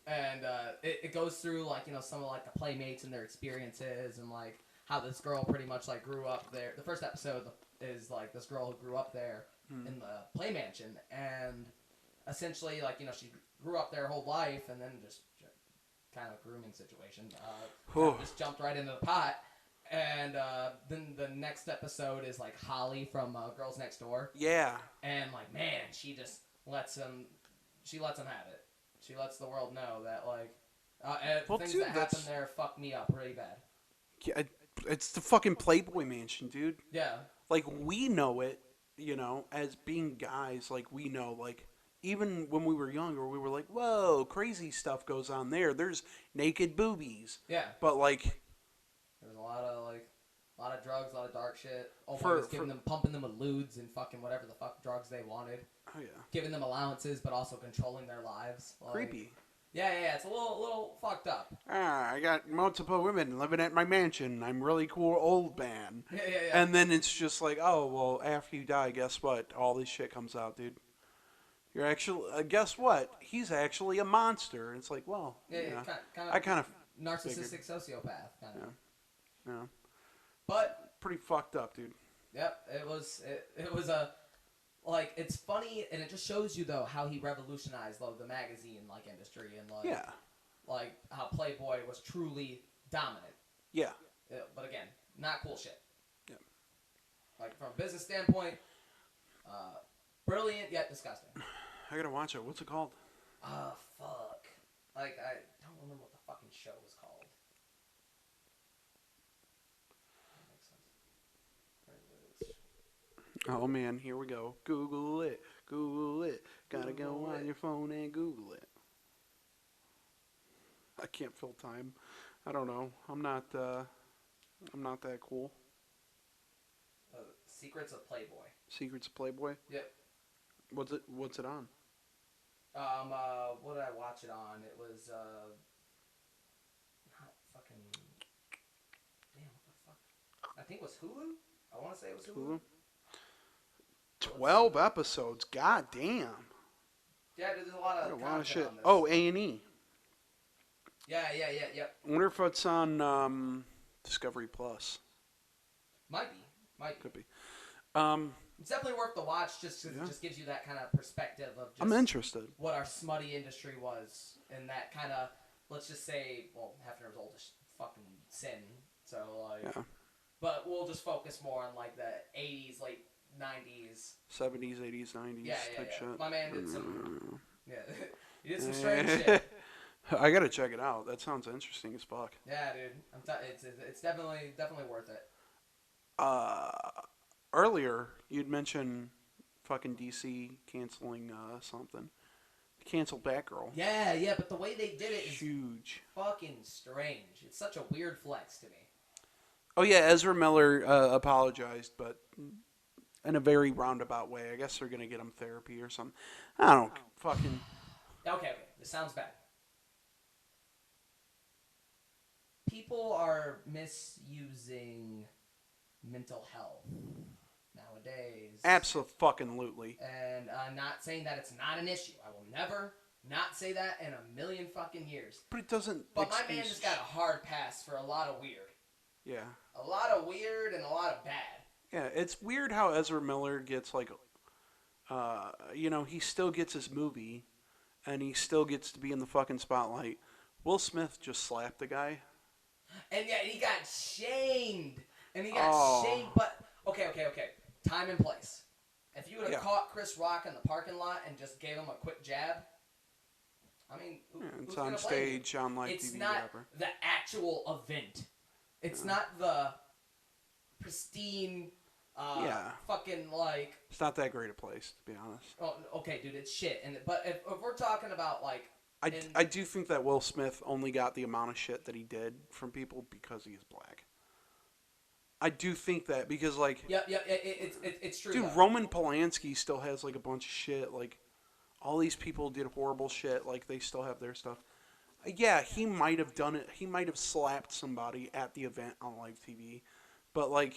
and it goes through like some of like the playmates and their experiences and like how this girl pretty much like grew up there. The first episode is like this girl who grew up there in the play mansion, and essentially like she grew up there her whole life, and then just kind of grooming situation. Just jumped right into the pot. And then the next episode is like Holly from Girls Next Door. Yeah. And like, man, she just lets him. She lets him have it. She lets the world know that like things that happen there fuck me up pretty bad. Yeah, it's the fucking Playboy Mansion, dude. Yeah. Like we know it, as being guys. Like we know, like even when we were younger, we were like, whoa, crazy stuff goes on there. There's naked boobies. Yeah. But like. There's a lot of drugs, a lot of dark shit. Boys pumping them with lewds and fucking whatever the fuck drugs they wanted. Oh yeah. Giving them allowances, but also controlling their lives. Like, creepy. Yeah. It's a little fucked up. I got multiple women living at my mansion. I'm really cool old man. Yeah. And then it's just like, oh well, after you die, guess what? All this shit comes out, dude. You're actually, guess what? He's actually a monster. It's like, well, I kind of narcissistic sociopath kind of. Yeah. But pretty fucked up, dude. Yep, it was a like it's funny, and it just shows you though how he revolutionized the magazine like industry and like how Playboy was truly dominant. Yeah. But again, not cool shit. Yeah. Like from a business standpoint, brilliant yet disgusting. I gotta watch it. What's it called? Fuck. Like I don't remember what the fucking show was called. Oh man, here we go. Google it. Gotta go on your phone and Google it. I can't fill time. I don't know. I'm not that cool. Secrets of Playboy. Secrets of Playboy? Yep. What's it on? What did I watch it on? It was not fucking damn, what the fuck? I think it was Hulu? I wanna say it was Hulu. 12 episodes. God damn. Yeah, there's a lot of content shit. on this. Oh, A&E. Yeah. I wonder if it's on Discovery Plus. Might be. Could be. It's definitely worth the watch. Just it just gives you that kind of perspective of just I'm interested. What our smutty industry was, and that kind of, let's just say, well, Hefner's old as fucking sin. So like, but we'll just focus more on like the 80s, late 90s, 70s, 80s, 90s type shit. My man did some. He did some strange shit. I gotta check it out. That sounds interesting as fuck. Yeah, dude. It's definitely worth it. Earlier you'd mentioned fucking DC canceling something. Cancel Batgirl. Yeah, but the way they did it is huge. Fucking strange. It's such a weird flex to me. Oh yeah, Ezra Miller apologized, but in a very roundabout way. I guess they're gonna get him therapy or something. I don't fucking. Okay. This sounds bad. People are misusing mental health nowadays. Absolutely. And I'm not saying that it's not an issue. I will never not say that in a million fucking years. But it doesn't. But my man just got a hard pass for a lot of weird. Yeah. A lot of weird and a lot of bad. Yeah, it's weird how Ezra Miller gets like, he still gets his movie, and he still gets to be in the fucking spotlight. Will Smith just slapped the guy. And yeah, he got shamed. But okay. Time and place. If you would have caught Chris Rock in the parking lot and just gave him a quick jab, I mean, it's on stage, on like it's TV, not whatever. The actual event. It's not the pristine Yeah. Fucking like. It's not that great a place, to be honest. Oh, okay, dude, it's shit. But if we're talking about like. I do think that Will Smith only got the amount of shit that he did from people because he is black. I do think that because like. Yeah, it's true. Dude, though. Roman Polanski still has like a bunch of shit. Like, all these people did horrible shit. Like, they still have their stuff. Yeah, he might have done it. He might have slapped somebody at the event on live TV, but like,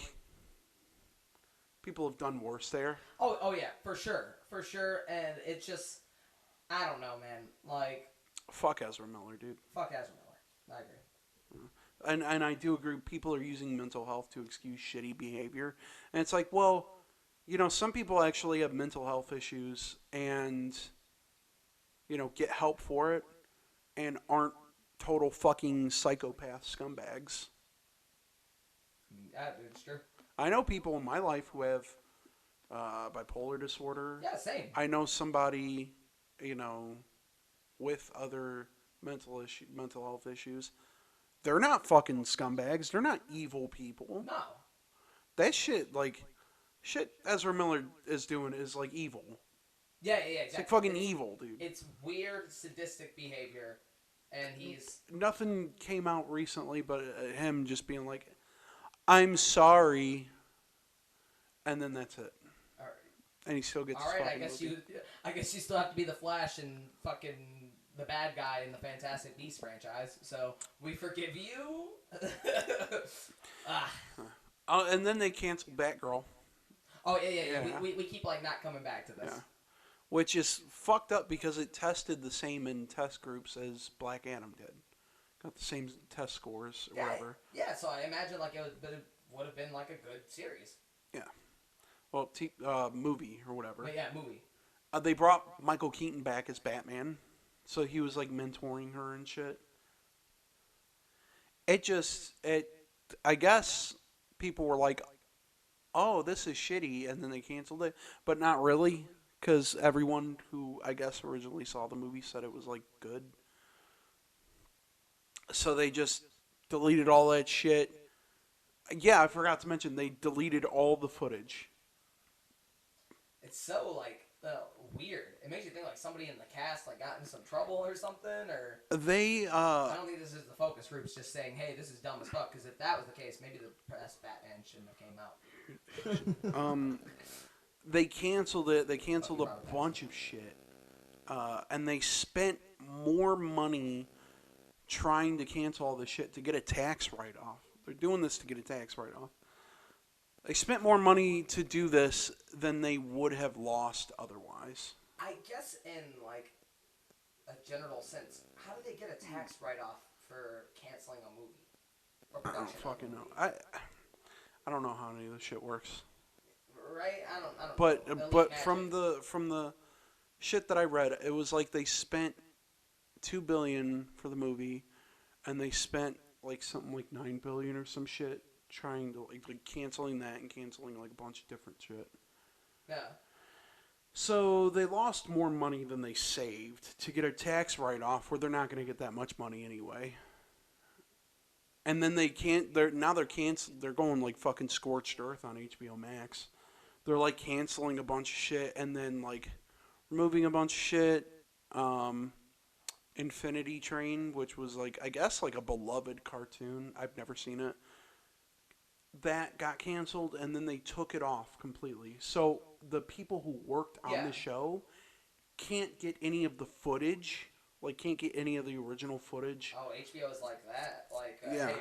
people have done worse there. Oh yeah, for sure. And it's just, I don't know, man. Like, fuck Ezra Miller, dude. Fuck Ezra Miller. I agree. And I do agree. People are using mental health to excuse shitty behavior, and it's like, well, you know, some people actually have mental health issues and, you know, get help for it, and aren't total fucking psychopath scumbags. Yeah, dude, it's true. I know people in my life who have bipolar disorder. Yeah, same. I know somebody, you know, with other mental health issues. They're not fucking scumbags. They're not evil people. No. That shit, like, shit Ezra Miller is doing is, like, evil. Yeah, exactly. It's like fucking evil, dude. It's weird, sadistic behavior, and he's... Nothing came out recently but him just being like, I'm sorry, and then that's it. All right. And he still gets all right, his fucking movie. I guess you still have to be the Flash and fucking the bad guy in the Fantastic Beasts franchise, so we forgive you. And then they canceled Batgirl. Oh, yeah. We keep, like, not coming back to this. Yeah. Which is fucked up because it tested the same in test groups as Black Adam did. Got the same test scores or whatever. Yeah, so I imagine, like, it would have been, like, a good series. Yeah. Well, movie or whatever. But yeah, movie. They brought Michael Keaton back as Batman. So he was, like, mentoring her and shit. I guess people were like, oh, this is shitty, and then they canceled it. But not really, because everyone who, I guess, originally saw the movie said it was, like, good. So they just deleted all that shit. Yeah, I forgot to mention, they deleted all the footage. It's so, like, weird. It makes you think, like, somebody in the cast, like, got in some trouble or something, or... I don't think this is the focus group's just saying, hey, this is dumb as fuck, because if that was the case, maybe the best Batman shouldn't have came out. They canceled it. They canceled a bunch of shit. And they spent more money trying to cancel all this shit to get a tax write-off. They're doing this to get a tax write-off. They spent more money to do this than they would have lost otherwise. I guess in, like, a general sense, how do they get a tax write-off for canceling a movie? Or I don't fucking know. I don't know how any of this shit works. Right? I don't know. But from the shit that I read, it was like they spent $2 billion for the movie, and they spent like something like $9 billion or some shit trying to like canceling that and canceling like a bunch of different shit. Yeah. So they lost more money than they saved to get a tax write-off where they're not going to get that much money anyway. And then they're canceled. They're going like fucking scorched earth on HBO Max. They're like canceling a bunch of shit and then like removing a bunch of shit. Infinity Train, which was like, I guess like a beloved cartoon. I've never seen it. That got canceled and then they took it off completely. So the people who worked on the show can't get any of the footage. Like, can't get any of the original footage. Oh, HBO is like that. Like, hey,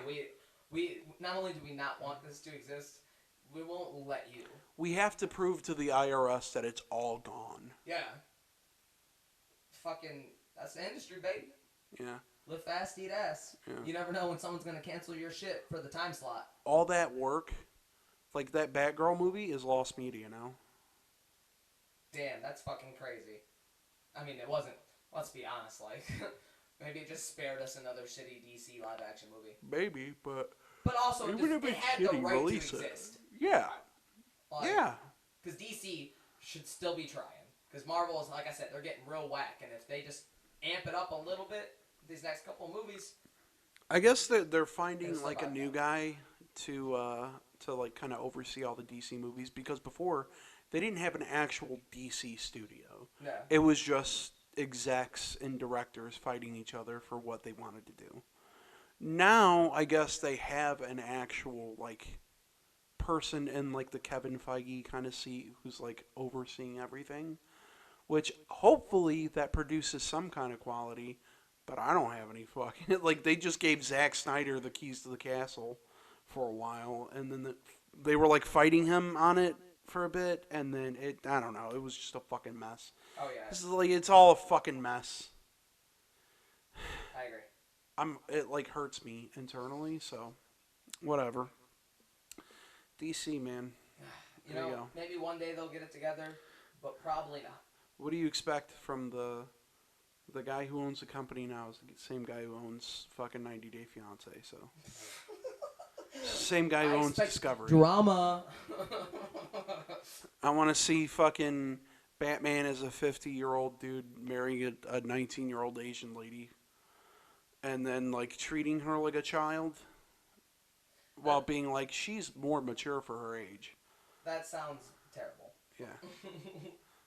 we not only do we not want this to exist, we won't let you. We have to prove to the IRS that it's all gone. Yeah. Fucking, that's the industry, baby. Yeah. Live fast, eat ass. Yeah. You never know when someone's going to cancel your shit for the time slot. All that work, like that Batgirl movie, is lost media now. Damn, that's fucking crazy. I mean, it wasn't, let's be honest, like, maybe it just spared us another shitty DC live-action movie. Maybe, but... But also, it had the right to exist. Yeah. Like, yeah. Because DC should still be trying. Because Marvel is, like I said, they're getting real whack, and if they just amp it up a little bit, these next couple of movies... I guess they're finding, like, a new guy to like kind of oversee all the DC movies, because before they didn't have an actual DC studio. Yeah. It was just execs and directors fighting each other for what they wanted to do. Now I guess they have an actual like person in like the Kevin Feige kind of seat who's like overseeing everything, which hopefully that produces some kind of quality. But I don't have any fucking like they just gave Zack Snyder the keys to the castle for a while, and then they were like fighting him on it for a bit, and then I don't know, it was just a fucking mess. Oh yeah. This is like it's all a fucking mess. I agree. It like hurts me internally, so whatever. DC, man. You There know, you go. maybe one day they'll get it together, but probably not. What do you expect from the guy who owns the company now? Is the same guy who owns fucking 90 Day Fiance, so same guy who owns Discovery. Drama. I want to see fucking Batman as a 50-year-old dude marrying a 19-year-old Asian lady, and then like treating her like a child, while being like she's more mature for her age. That sounds terrible. Yeah.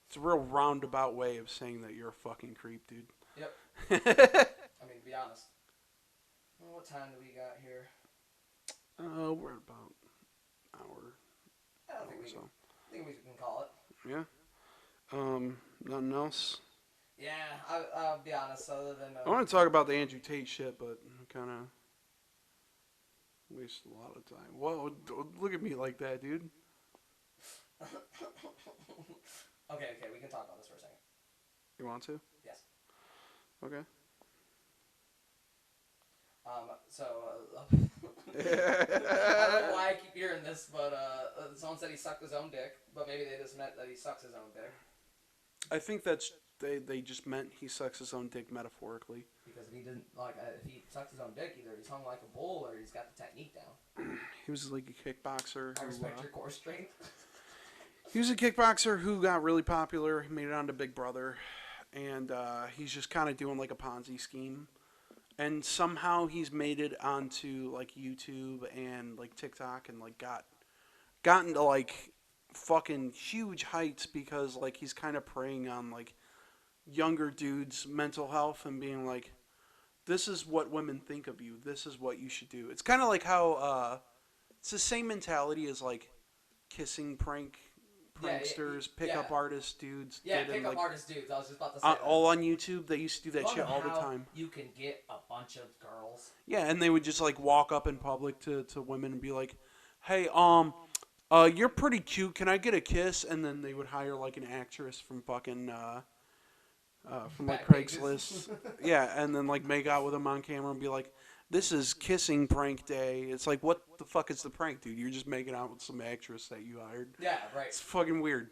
It's a real roundabout way of saying that you're a fucking creep, dude. Yep. I mean, to be honest. Well, what time do we got here? We're at about an hour. I don't think we can. I think we can call it. Yeah. Nothing else? Yeah, I'll be honest. Other than I want to talk about the Andrew Tate shit, but kind of wasted a lot of time. Whoa, don't look at me like that, dude. Okay, we can talk about this for a second. You want to? Yes. Okay. I don't know why I keep hearing this, but someone said he sucked his own dick, but maybe they just meant that he sucks his own dick. I think that's they just meant he sucks his own dick metaphorically. Because if he didn't if he sucks his own dick, either he's hung like a bull or he's got the technique down. He was like a kickboxer. I respect your core strength. He was a kickboxer who got really popular. He made it onto Big Brother, and he's just kind of doing like a Ponzi scheme. And somehow he's made it onto like YouTube and like TikTok, and like gotten to like fucking huge heights, because like he's kind of preying on like younger dudes' mental health and being like, this is what women think of you. This is what you should do. It's kind of like how it's the same mentality as like kissing pranksters, pickup artist dudes. Yeah, pickup artist dudes. I was just about to say that. All on YouTube. They used to do that shit all the time. You can get a bunch of girls. Yeah, and they would just like walk up in public to women and be like, "Hey, you're pretty cute. Can I get a kiss?" And then they would hire like an actress from fucking from like Craigslist. Yeah, and then like make out with them on camera and be like, "This is kissing prank day." It's like, what the fuck is the prank, dude? You're just making out with some actress that you hired. Yeah, right. It's fucking weird.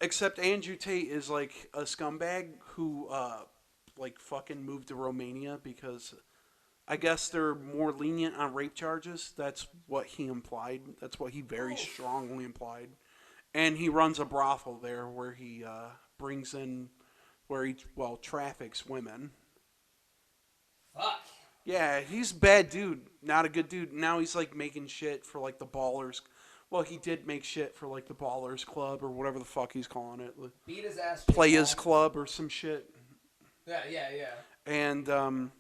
Except Andrew Tate is like a scumbag who like fucking moved to Romania because I guess they're more lenient on rape charges. That's what he implied. That's what he very strongly implied. And he runs a brothel there where he brings in, traffics women. Fuck. Yeah, he's a bad dude. Not a good dude. Now he's like making shit for like the Ballers. Well, he did make shit for like the Ballers Club or whatever the fuck he's calling it. Beat his ass. Players Club or some shit. Yeah. And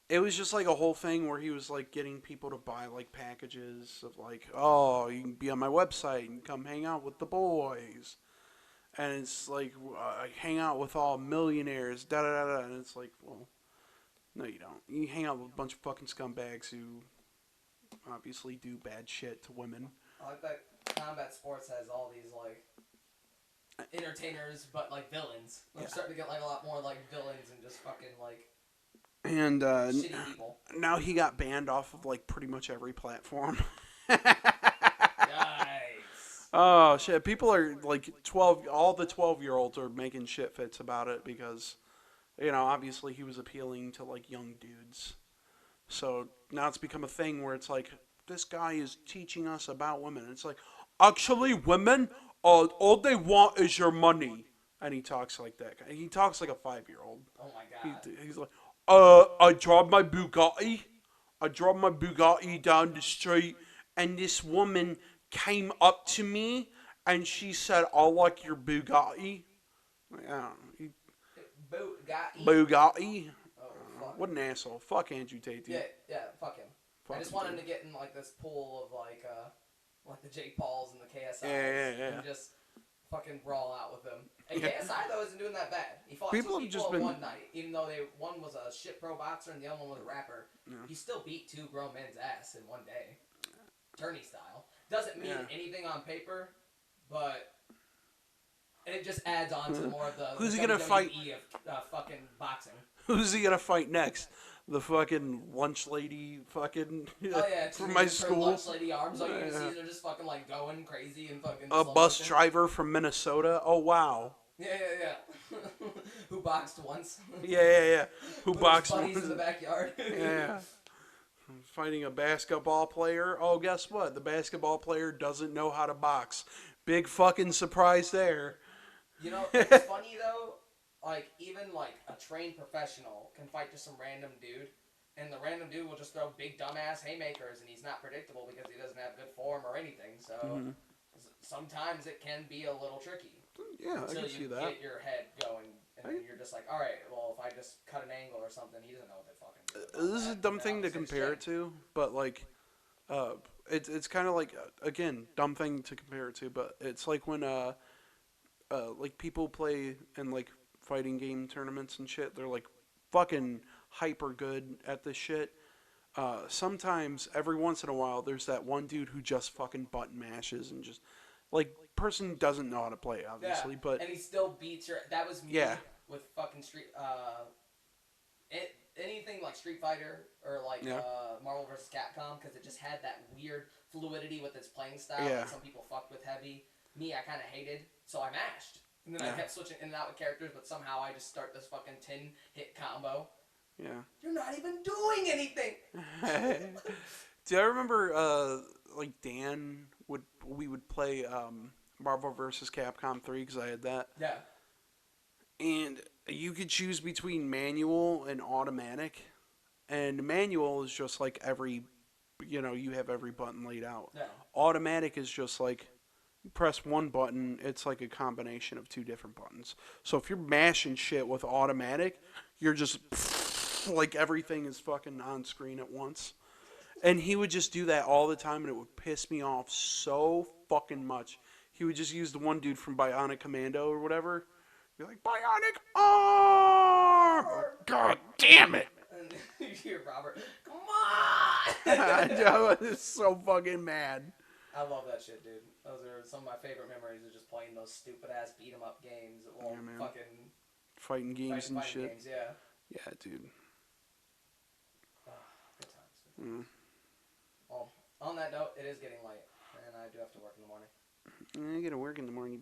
it was just like a whole thing where he was like getting people to buy like packages of like, oh, you can be on my website and come hang out with the boys. And it's like, hang out with all millionaires, da da da da. And it's like, well, no, you don't. You hang out with a bunch of fucking scumbags who obviously do bad shit to women. I like that combat sports has all these like entertainers, but like villains. I'm starting to get like a lot more like villains and just fucking like shitty people. Now he got banned off of like pretty much every platform. Yikes. Oh shit! People are like 12. All the 12-year-olds are making shit fits about it because, obviously he was appealing to like young dudes. So now it's become a thing where it's like, this guy is teaching us about women. It's like, actually, women, all they want is your money. And he talks like that guy. He talks like a 5-year-old. Oh my god. He's like, I drive my Bugatti. I drove my Bugatti down the street, and this woman came up to me, and she said, "I like your Bugatti." Like, I don't know. Bugatti. Oh, fuck. What an asshole. Fuck Andrew Tate, dude. Yeah, fuck him. I just want him to get in, like, this pool of, like the Jake Pauls and the KSIs. Yeah. And just fucking brawl out with them. And KSI, though, isn't doing that bad. He fought People two have people just in been... one night. Even though one was a shit pro boxer and the other one was a rapper. Yeah. He still beat 2 grown men's ass in one day. Tourney style. Doesn't mean anything on paper, but... And it just adds on to more of the Who's he WWE gonna fight? of fucking boxing. Who's he gonna fight next? The fucking lunch lady fucking from my school. Lunch lady arms. All you can see is they're just fucking like going crazy and fucking. A bus driver from Minnesota. Oh wow. Yeah. Who boxed once? Yeah. Who boxed once in the backyard? Yeah. Fighting a basketball player. Oh, guess what? The basketball player doesn't know how to box. Big fucking surprise there. You know, it's funny though. Like, even, like, a trained professional can fight just some random dude, and the random dude will just throw big dumbass haymakers, and he's not predictable because he doesn't have good form or anything, so sometimes it can be a little tricky. Yeah, I can see that. Until you get your head going, and then you're just like, alright, well, if I just cut an angle or something, he doesn't know what they fucking do. This is a dumb thing to compare it to, but, like, it's kind of like, again, dumb thing to compare it to, but it's like when, like, people play in, like, fighting game tournaments and shit, they're like fucking hyper good at this shit. Sometimes, every once in a while, there's that one dude who just fucking button mashes and just, like, person doesn't know how to play, obviously, but... And he still beats your... That was me with fucking anything like Street Fighter or like Marvel vs. Capcom, because it just had that weird fluidity with its playing style that some people fucked with heavy. Me, I kind of hated, so I mashed. And then I kept switching in and out with characters, but somehow I just start this fucking 10-hit combo. Yeah. You're not even doing anything! Do I remember, like, Dan, we would play Marvel vs. Capcom 3, because I had that. Yeah. And you could choose between manual and automatic. And manual is just like you have every button laid out. Yeah. Automatic is just like... You press one button, it's like a combination of 2 different buttons. So if you're mashing shit with automatic, you're just like everything is fucking on screen at once. And he would just do that all the time, and it would piss me off so fucking much. He would just use the one dude from Bionic Commando or whatever. Be like, Bionic Arm! God damn it! And you hear Robert, come on! I was so fucking mad. I love that shit, dude. Those are some of my favorite memories of just playing those stupid ass beat 'em up games. Well, fucking fighting games and shit. Games, yeah. Yeah, dude. Good times. Well, on that note, it is getting late, and I do have to work in the morning. I gotta work in the morning.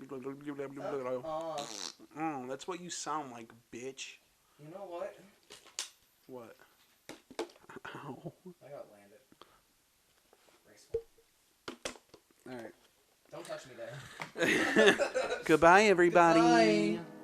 That's what you sound like, bitch. You know what? What? Ow. I got landed. Graceful. Alright. Don't touch me there. Goodbye, everybody. Goodbye.